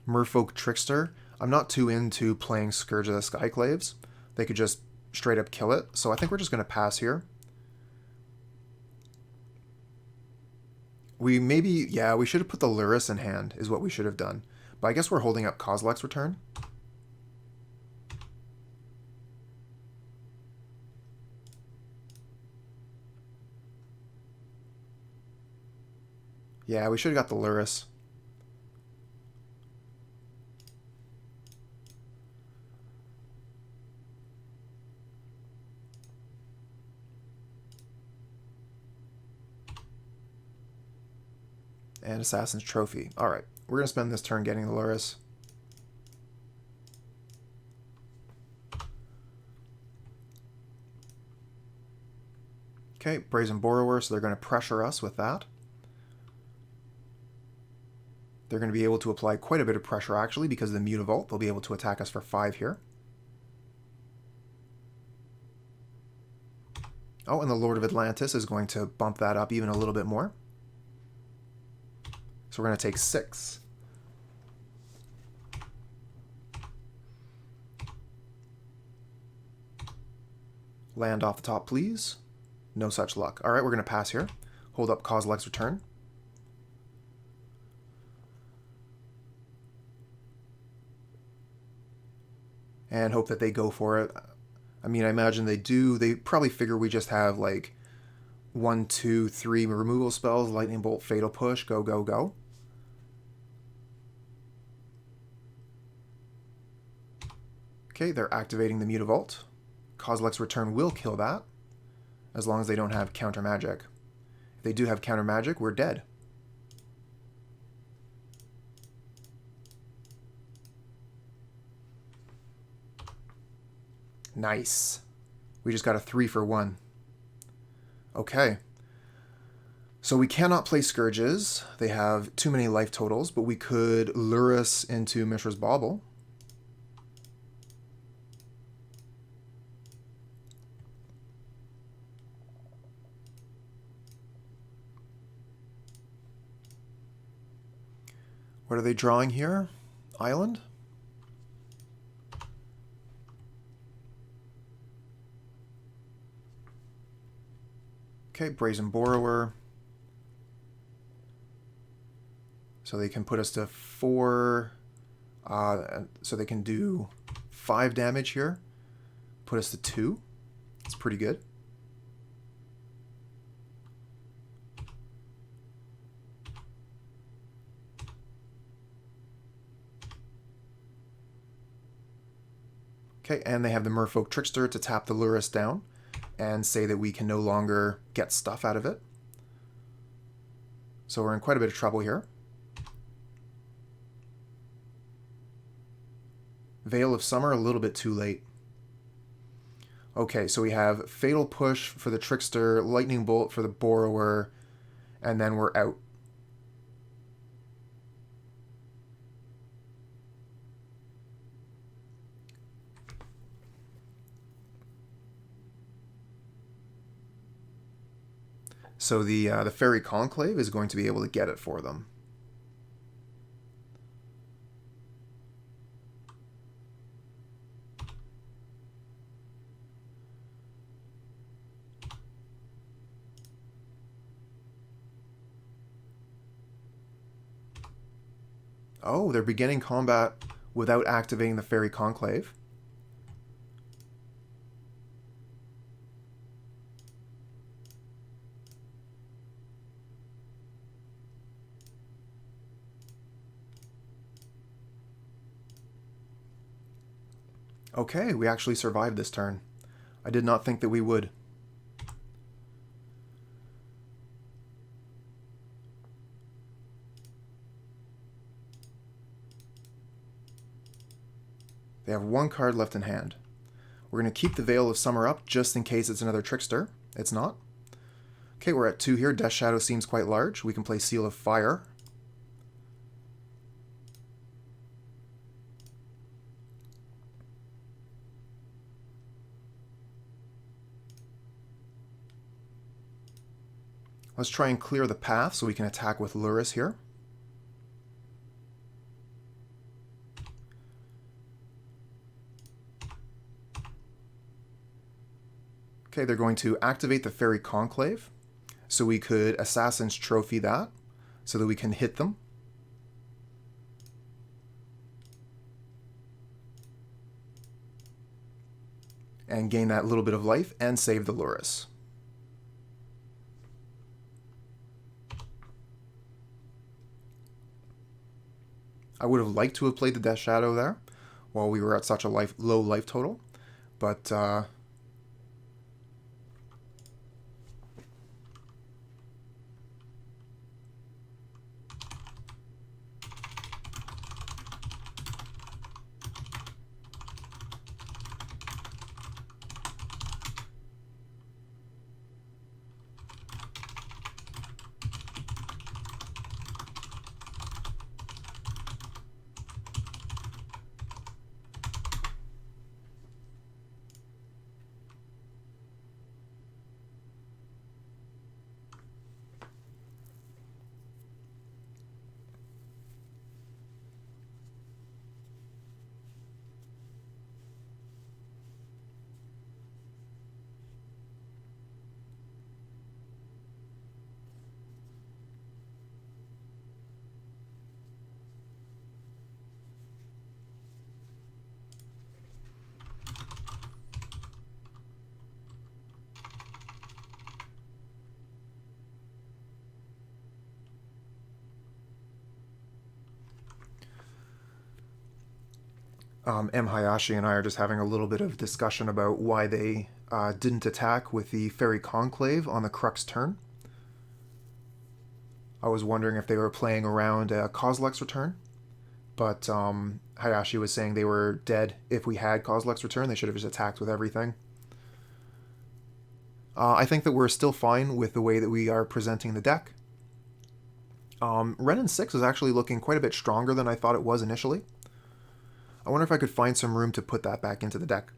Merfolk Trickster, I'm not too into playing Scourge of the Skyclaves. They could just straight up kill it. So I think we're just going to pass here. We maybe, yeah, we should have put the Lurrus in hand, is what we should have done. But I guess we're holding up Kozilek's Return. Yeah, we should have got the Lurrus. And Assassin's Trophy. Alright, we're going to spend this turn getting the Lurrus. Okay, Brazen Borrower, so they're going to pressure us with that. They're going to be able to apply quite a bit of pressure, actually, because of the Mutavault. They'll be able to attack us for 5 here. Oh, and the Lord of Atlantis is going to bump that up even a little bit more. So we're going to take 6. Land off the top, please. No such luck. All right, we're going to pass here. Hold up Kozilek's Return. And hope that they go for it. I mean, I imagine they do. They probably figure we just have like 1, 2, 3 removal spells. Lightning Bolt, Fatal Push, go, go, go. Okay, they're activating the Mutavault. Kozilek's Return will kill that, as long as they don't have counter magic. If they do have counter magic, we're dead. Nice. We just got a 3 for 1. Okay. So we cannot play Scourges. They have too many life totals, but we could Lurrus into Mishra's Bauble. What are they drawing here? Island? Okay, Brazen Borrower. So they can put us to 4, so they can do 5 damage here. Put us to 2. It's pretty good. Okay, and they have the Merfolk Trickster to tap the Lurrus down and say that we can no longer get stuff out of it. So we're in quite a bit of trouble here. Veil of Summer, a little bit too late. Okay, so we have Fatal Push for the Trickster, Lightning Bolt for the Borrower, and then we're out. So the Fairy Conclave is going to be able to get it for them. Oh, they're beginning combat without activating the Fairy Conclave. Okay, we actually survived this turn. I did not think that we would. They have 1 card left in hand. We're going to keep the Veil of Summer up just in case it's another Trickster. It's not. Okay, we're at 2 here. Death Shadow seems quite large. We can play Seal of Fire. Let's try and clear the path so we can attack with Lurrus here. Okay, they're going to activate the Fairy Conclave, so we could Assassin's Trophy that, so that we can hit them. And gain that little bit of life and save the Lurrus. I would have liked to have played the Death Shadow there while we were at such a low life total, but M. Hayashi and I are just having a little bit of discussion about why they didn't attack with the Fairy Conclave on the Crux turn. I was wondering if they were playing around Kozilek's return, but Hayashi was saying they were dead if we had Kozilek's return. They should have just attacked with everything. I think that we're still fine with the way that we are presenting the deck. Wrenn and Six is actually looking quite a bit stronger than I thought it was initially. I wonder if I could find some room to put that back into the deck.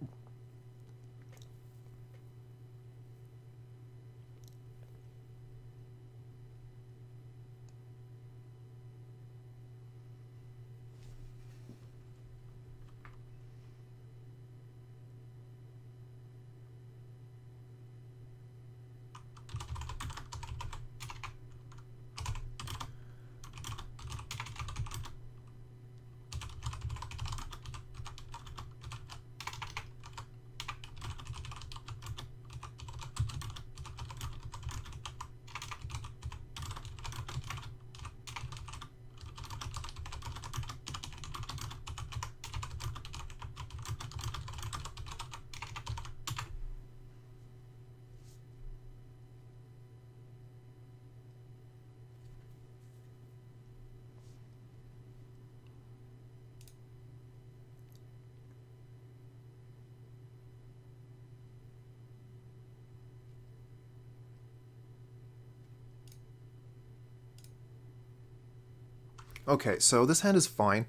Okay, so this hand is fine.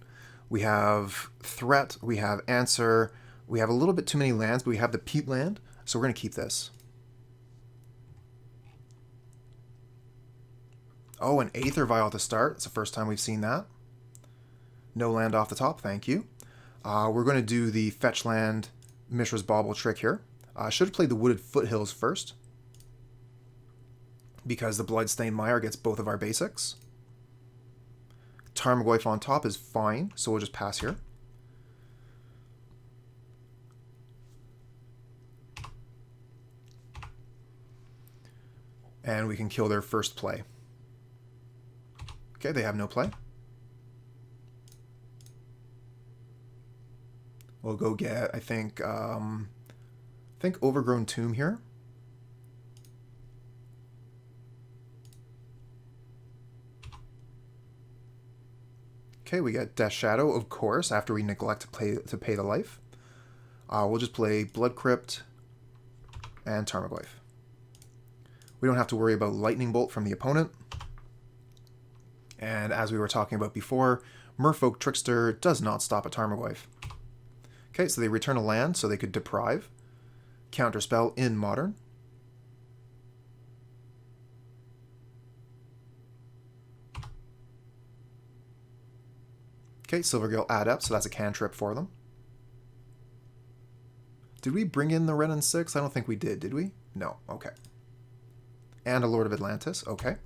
We have Threat, we have Answer, we have a little bit too many lands, but we have the Peatland, so we're going to keep this. Oh, an Aether Vial to start. It's the first time we've seen that. No land off the top, thank you. We're going to do the Fetch Land Mishra's Bauble trick here. I should have played the Wooded Foothills first, because the Bloodstained Mire gets both of our basics. Tarmogoyf on top is fine, so we'll just pass here. And we can kill their first play. Okay, they have no play. We'll go get, I think Overgrown Tomb here. Okay, we get Death Shadow, of course, after we neglect to pay the life. We'll just play Blood Crypt and Tarmogoyf. We don't have to worry about Lightning Bolt from the opponent. And as we were talking about before, Merfolk Trickster does not stop a Tarmogoyf. Okay, so they return a land so they could deprive. Counterspell in Modern. Okay, Silvergill Adept, so that's a cantrip for them. Did we bring in the Wrenn and Six? I don't think we did we? No, okay. And a Lord of Atlantis, okay.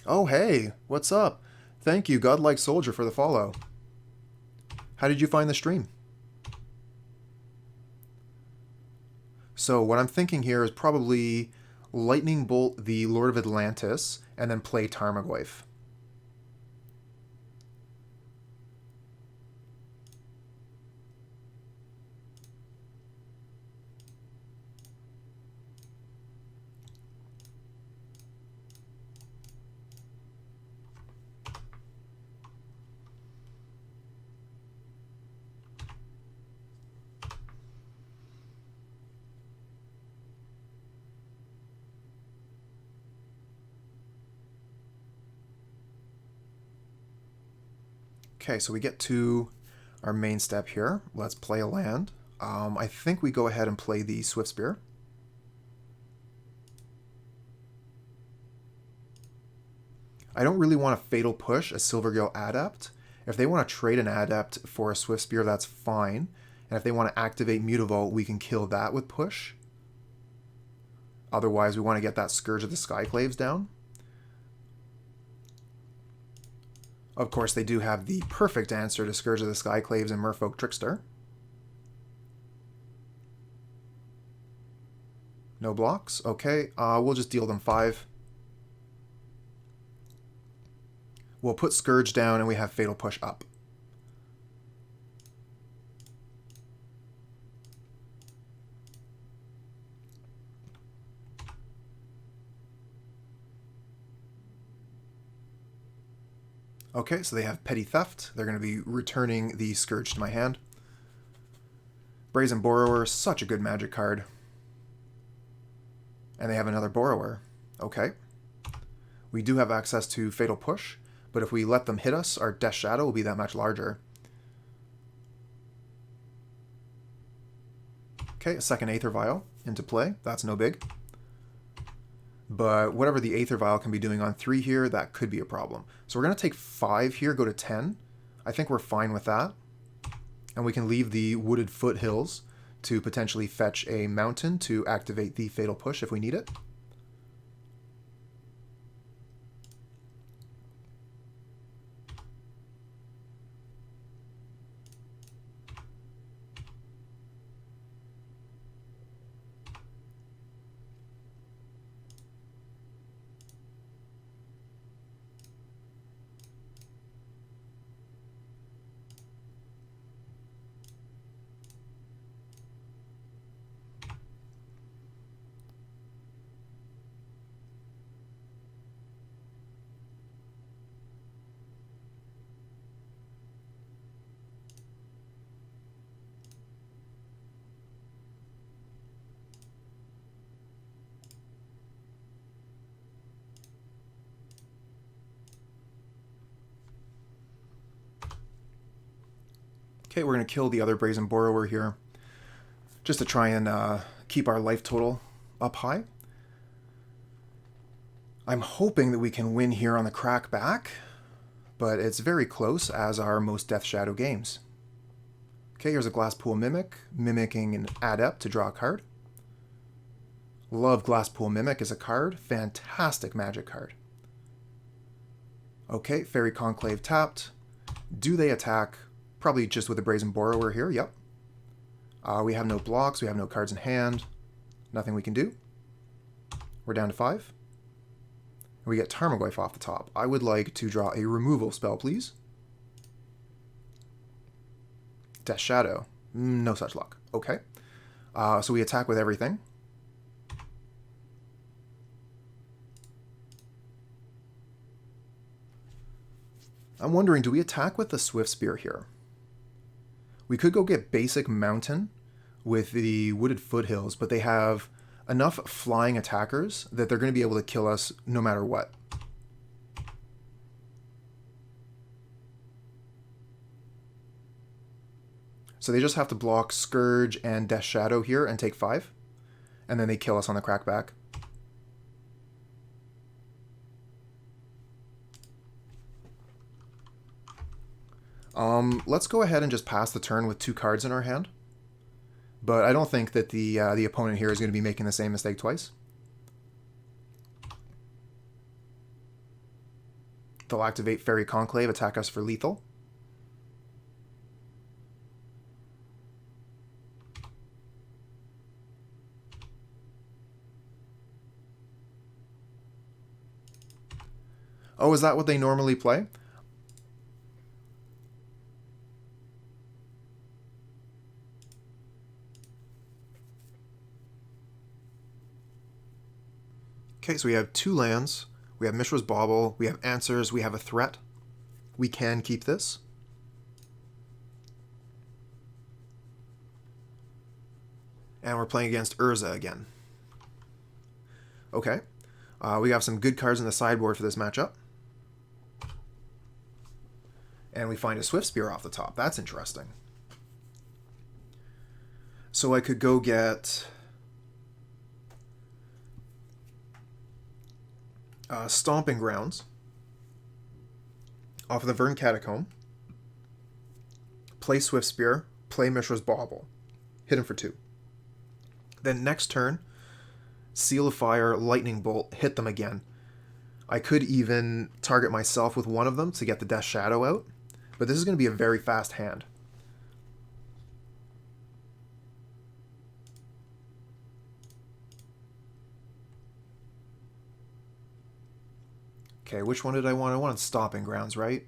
Oh, hey, what's up? Thank you, Godlike Soldier, for the follow. How did you find the stream? So what I'm thinking here is probably Lightning Bolt the Lord of Atlantis, and then play Tarmogoyf. Okay, so we get to our main step here. Let's play a land. I think we go ahead and play the Swiftspear. I don't really want to Fatal Push a Silvergill Adept. If they want to trade an Adept for a Swiftspear, that's fine. And if they want to activate Mutavault, we can kill that with Push. Otherwise, we want to get that Scourge of the Skyclaves down. Of course, they do have the perfect answer to Scourge of the Skyclaves and Merfolk Trickster. No blocks. Okay, we'll just deal them 5. We'll put Scourge down and we have Fatal Push up. Okay, so they have Petty Theft. They're going to be returning the Scourge to my hand. Brazen Borrower, such a good magic card. And they have another Borrower. Okay. We do have access to Fatal Push, but if we let them hit us, our Death Shadow will be that much larger. Okay, a second Aether Vial into play. That's no big. But whatever the Aether Vial can be doing on 3 here, that could be a problem. So we're going to take 5 here, go to 10. I think we're fine with that. And we can leave the Wooded Foothills to potentially fetch a mountain to activate the Fatal Push if we need it. Okay, we're going to kill the other Brazen Borrower here, just to try and keep our life total up high. I'm hoping that we can win here on the crackback, but it's very close, as are most Death Shadow games. Okay, here's a Glasspool Mimic, mimicking an Adept to draw a card. Love Glasspool Mimic as a card. Fantastic magic card. Okay, Fairy Conclave tapped. Do they attack? Probably just with a Brazen Borrower here, yep. We have no blocks, we have no cards in hand. Nothing we can do. We're down to 5. We get Tarmogoyf off the top. I would like to draw a removal spell, please. Death Shadow. No such luck. Okay. So we attack with everything. I'm wondering, do we attack with the Swiftspear here? We could go get basic Mountain with the Wooded Foothills, but they have enough flying attackers that they're going to be able to kill us no matter what. So they just have to block Scourge and Death Shadow here and take 5. And then they kill us on the crackback. Let's go ahead and just pass the turn with 2 cards in our hand. But I don't think that the opponent here is going to be making the same mistake twice. They'll activate Fairy Conclave, attack us for lethal. Oh, is that what they normally play? Okay, so we have 2 lands, we have Mishra's Bauble, we have answers, we have a threat. We can keep this. And we're playing against Urza again. Okay, we have some good cards in the sideboard for this matchup. And we find a Swiftspear off the top. That's interesting. So I could go get Stomping Grounds off of the Verdant Catacomb, play Swiftspear, play Mishra's Bauble, hit him for 2. Then next turn, Seal of Fire, Lightning Bolt, hit them again. I could even target myself with one of them to get the Death Shadow out, but this is going to be a very fast hand. Okay, which one did I want? I wanted Stomping Grounds, right?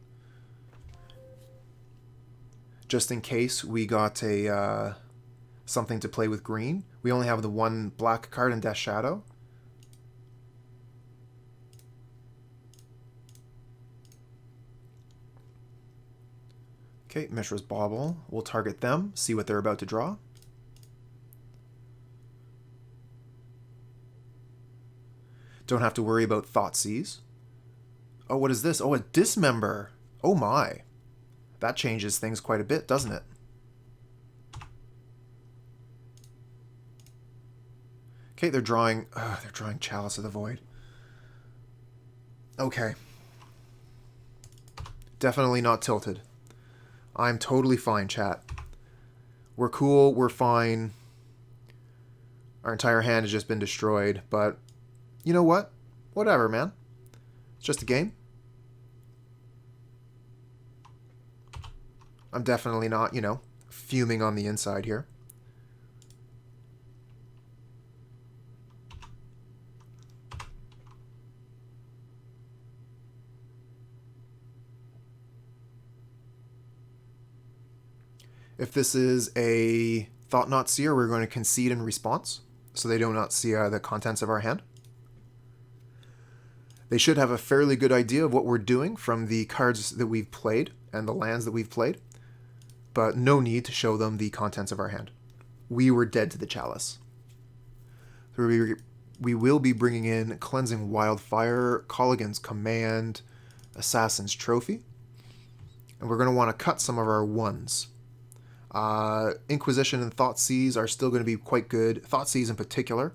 Just in case we got a something to play with green. We only have the 1 black card in Death Shadow. Okay, Mishra's Bauble. We'll target them, see what they're about to draw. Don't have to worry about Thoughtseize. Oh, what is this? Oh, a Dismember. Oh my. That changes things quite a bit, doesn't it? Okay, they're drawing Chalice of the Void. Okay. Definitely not tilted. I'm totally fine, chat. We're cool, we're fine. Our entire hand has just been destroyed, but you know what? Whatever, man. It's just a game. I'm definitely not, fuming on the inside here. If this is a Thought-Knot Seer, we're going to concede in response, so they do not see the contents of our hand. They should have a fairly good idea of what we're doing from the cards that we've played and the lands that we've played, but no need to show them the contents of our hand. We were dead to the Chalice. So we will be bringing in Cleansing Wildfire, Kolaghan's Command, Assassin's Trophy, and we're going to want to cut some of our 1s. Inquisition and Thoughtseize are still going to be quite good. Thoughtseize in particular.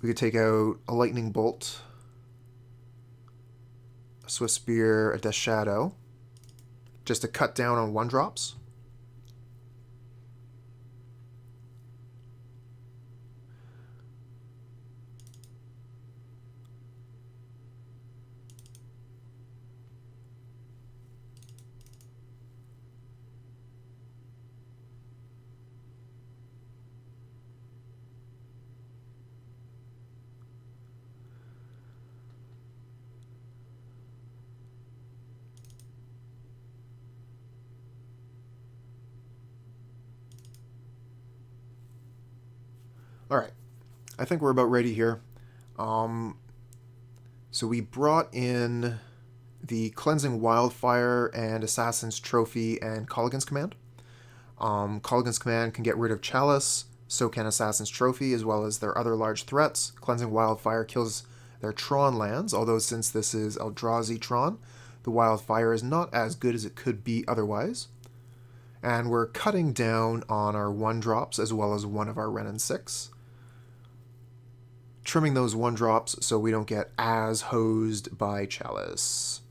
We could take out a Lightning Bolt, a Swiftspear, a Death Shadow, just to cut down on 1-drops. Alright, I think we're about ready here. So we brought in the Cleansing Wildfire and Assassin's Trophy and Kolaghan's Command. Kolaghan's Command can get rid of Chalice, so can Assassin's Trophy, as well as their other large threats. Cleansing Wildfire kills their Tron lands, although since this is Eldrazi Tron, the Wildfire is not as good as it could be otherwise. And we're cutting down on our 1-drops as well as one of our Wrenn and Six. Trimming those 1-drops so we don't get as hosed by Chalice.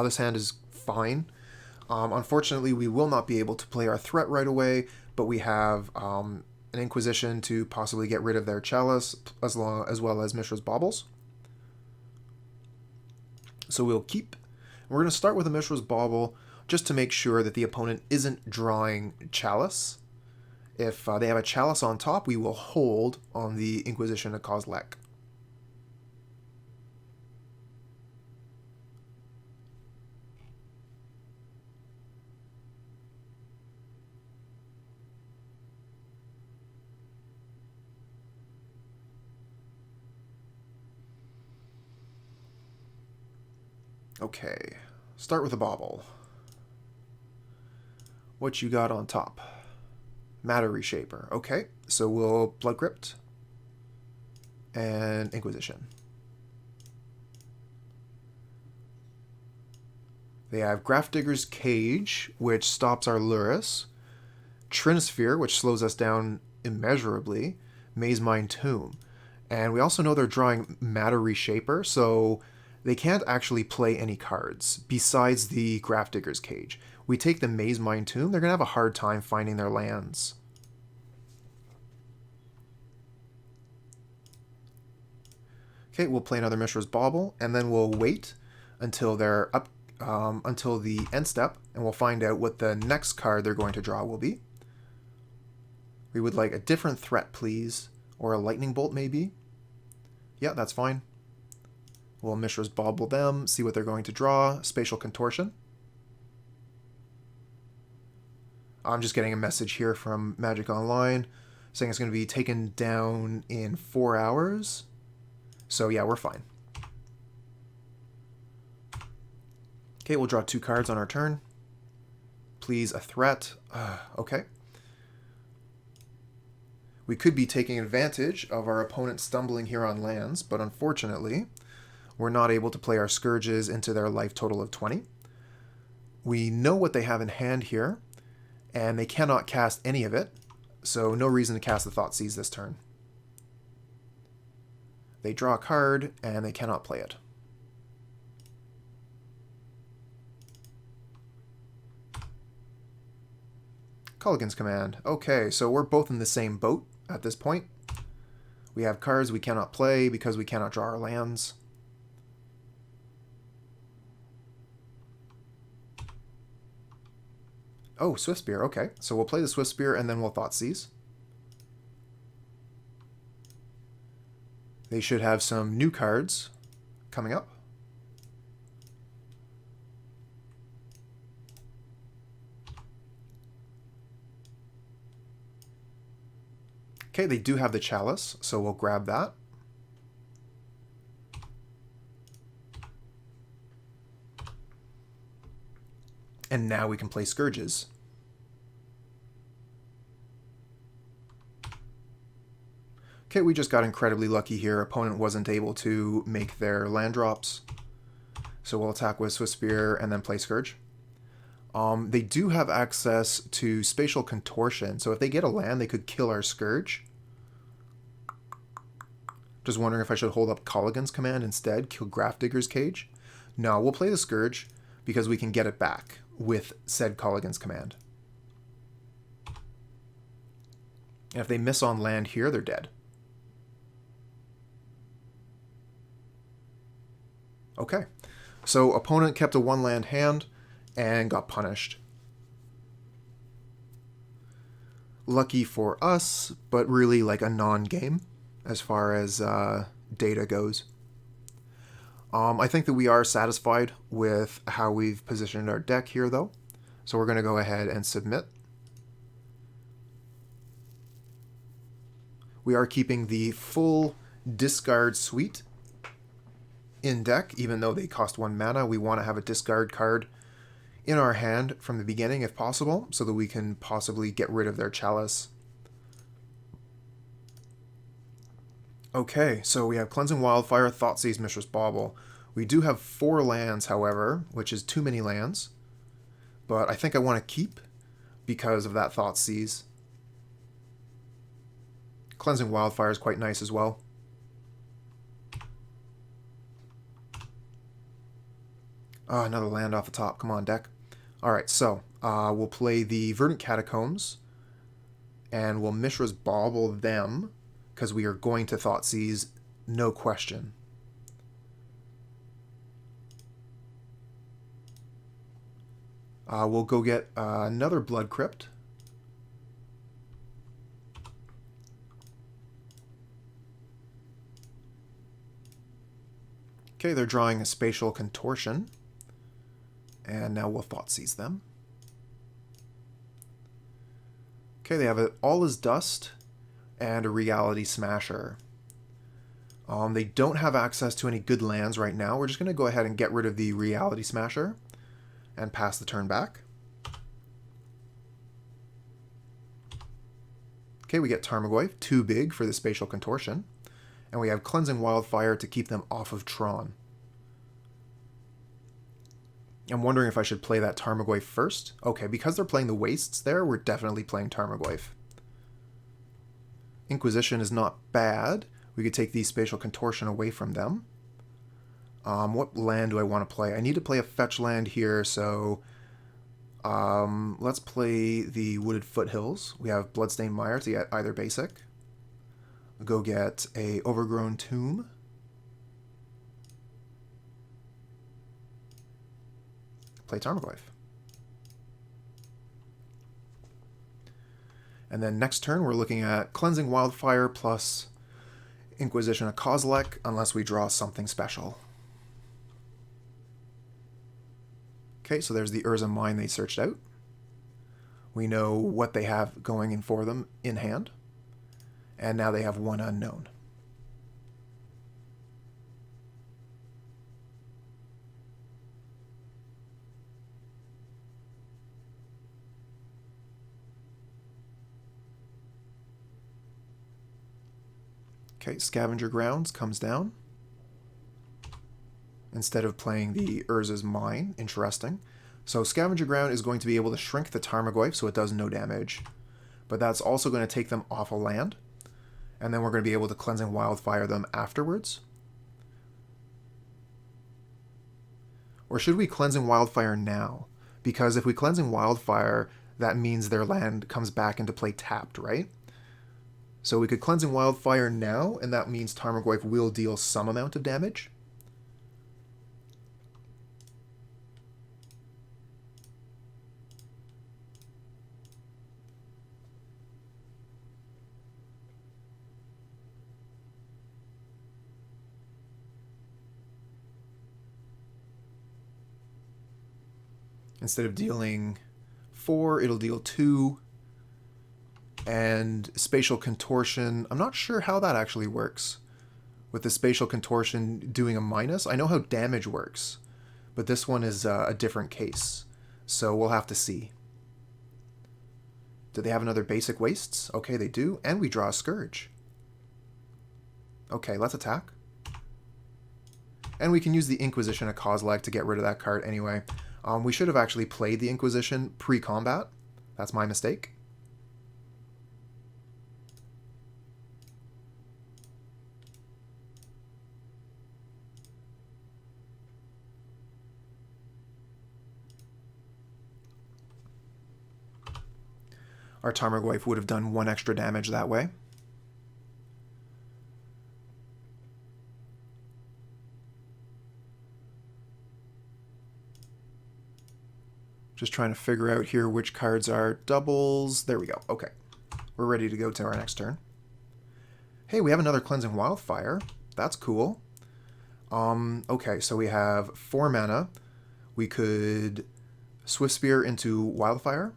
This hand is fine. Unfortunately, we will not be able to play our threat right away, but we have an Inquisition to possibly get rid of their Chalice, as well as Mishra's Baubles. So we'll keep. We're going to start with a Mishra's Bauble, just to make sure that the opponent isn't drawing Chalice. If they have a Chalice on top, we will hold on the Inquisition of Kozilek. Okay, start with a Bauble. What you got on top? Matter Reshaper. Okay, so we'll Blood Crypt and Inquisition. They have Grafdigger's Cage, which stops our Lurrus, Trinisphere, which slows us down immeasurably, Mazemind Tomb. And we also know they're drawing Matter Reshaper, so they can't actually play any cards besides the Grafdigger's Cage. We take the Mazemind Tomb, they're going to have a hard time finding their lands. Okay, we'll play another Mishra's Bauble, and then we'll wait until they're up, until the end step, and we'll find out what the next card they're going to draw will be. We would like a different threat, please, or a Lightning Bolt, maybe. Yeah, that's fine. We'll Mishra's Bauble them, see what they're going to draw. Spatial Contortion. I'm just getting a message here from Magic Online saying it's going to be taken down in 4 hours. So yeah, we're fine. Okay, we'll draw 2 cards on our turn. Please, a threat. Okay. We could be taking advantage of our opponent stumbling here on lands, but unfortunately, we're not able to play our Scourges into their life total of 20. We know what they have in hand here, and they cannot cast any of it, so no reason to cast the Thoughtseize this turn. They draw a card, and they cannot play it. Kolaghan's Command. Okay, so we're both in the same boat at this point. We have cards we cannot play because we cannot draw our lands. Oh, Swiftspear, okay. So we'll play the Swiftspear and then we'll Thoughtseize. They should have some new cards coming up. Okay, they do have the Chalice, so we'll grab that. And now we can play Scourges. Okay, we just got incredibly lucky here. Opponent wasn't able to make their land drops. So we'll attack with Swiftspear and then play Scourge. They do have access to Spatial Contortion, so if they get a land, they could kill our Scourge. Just wondering if I should hold up Kolaghan's command instead, kill Grafdigger's Cage. No, we'll play the Scourge because we can get it back with said Kolaghan's command. And if they miss on land here, they're dead. Okay, so opponent kept a 1-land hand and got punished. Lucky for us, but really like a non-game as far as data goes. I think that we are satisfied with how we've positioned our deck here, though. So we're going to go ahead and submit. We are keeping the full discard suite in deck, even though they cost 1 mana. We want to have a discard card in our hand from the beginning if possible, so that we can possibly get rid of their Chalice. Okay, so we have Cleansing Wildfire, Thoughtseize, Mishra's Bauble. We do have 4 lands, however, which is too many lands. But I think I want to keep because of that Thoughtseize. Cleansing Wildfire is quite nice as well. Oh, another land off the top. Come on, deck. Alright, so we'll play the Verdant Catacombs. And we'll Mishra's Bauble them, because we are going to Thoughtseize, no question. We'll go get another Blood Crypt. Okay, they're drawing a Spatial Contortion. And now we'll Thoughtseize them. Okay, they have an All is Dust and a Reality Smasher. They don't have access to any good lands right now. We're just going to go ahead and get rid of the Reality Smasher and pass the turn back. Okay, we get Tarmogoyf, too big for the Spatial Contortion. And we have Cleansing Wildfire to keep them off of Tron. I'm wondering if I should play that Tarmogoyf first. Okay, because they're playing the Wastes there, we're definitely playing Tarmogoyf. Inquisition is not bad. We could take the Spatial Contortion away from them. What land do I want to play? I need to play a fetch land here, so let's play the Wooded Foothills. We have Bloodstained Mire to get either basic. We'll go get a Overgrown Tomb. Play Tarmogoyf. And then next turn we're looking at Cleansing Wildfire plus Inquisition of Kozilek, unless we draw something special. Okay, so there's the Urza Mine they searched out. We know what they have going in for them in hand. And now they have 1 unknown. Okay, Scavenger Grounds comes down. Instead of playing the Urza's Mine. Interesting. So Scavenger Ground is going to be able to shrink the Tarmogoyf so it does no damage. But that's also going to take them off a land. And then we're going to be able to Cleansing Wildfire them afterwards. Or should we Cleansing Wildfire now? Because if we Cleansing Wildfire, that means their land comes back into play tapped, right? So we could Cleansing Wildfire now, and that means Tarmogoyf will deal some amount of damage. Instead of dealing 4, it'll deal 2. And Spatial Contortion, I'm not sure how that actually works. With the Spatial Contortion doing a minus, I know how damage works. But this one is a different case. So we'll have to see. Do they have another basic Wastes? Okay, they do. And we draw a Scourge. Okay, let's attack. And we can use the Inquisition of Kozilek to get rid of that card anyway. We should have actually played the Inquisition pre-combat. That's my mistake. Our Tarmogoyf would have done 1 extra damage that way. Just trying to figure out here which cards are doubles. There we go. Okay. We're ready to go to our next turn. Hey, we have another Cleansing Wildfire. That's cool. Okay, so we have 4 mana. We could Swiftspear into Wildfire.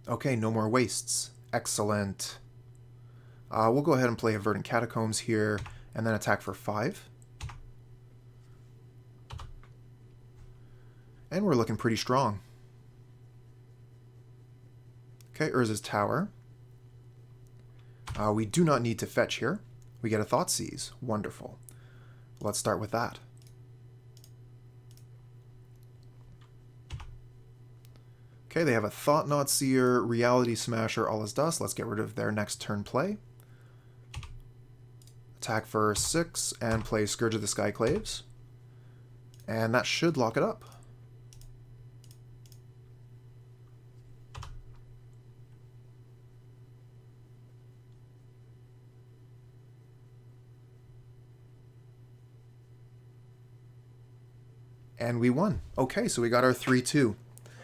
Okay, no more wastes. Excellent. We'll go ahead and play a Verdant Catacombs here, and then attack for 5. And we're looking pretty strong. Okay, Urza's Tower. We do not need to fetch here. We get a Thoughtseize. Wonderful. Let's start with that. Okay, they have a Thought-Knot Seer, Reality Smasher, All Is Dust. Let's get rid of their next turn play. Attack for 6 and play Scourge of the Skyclaves. And that should lock it up. And we won. Okay, so we got our 3-2.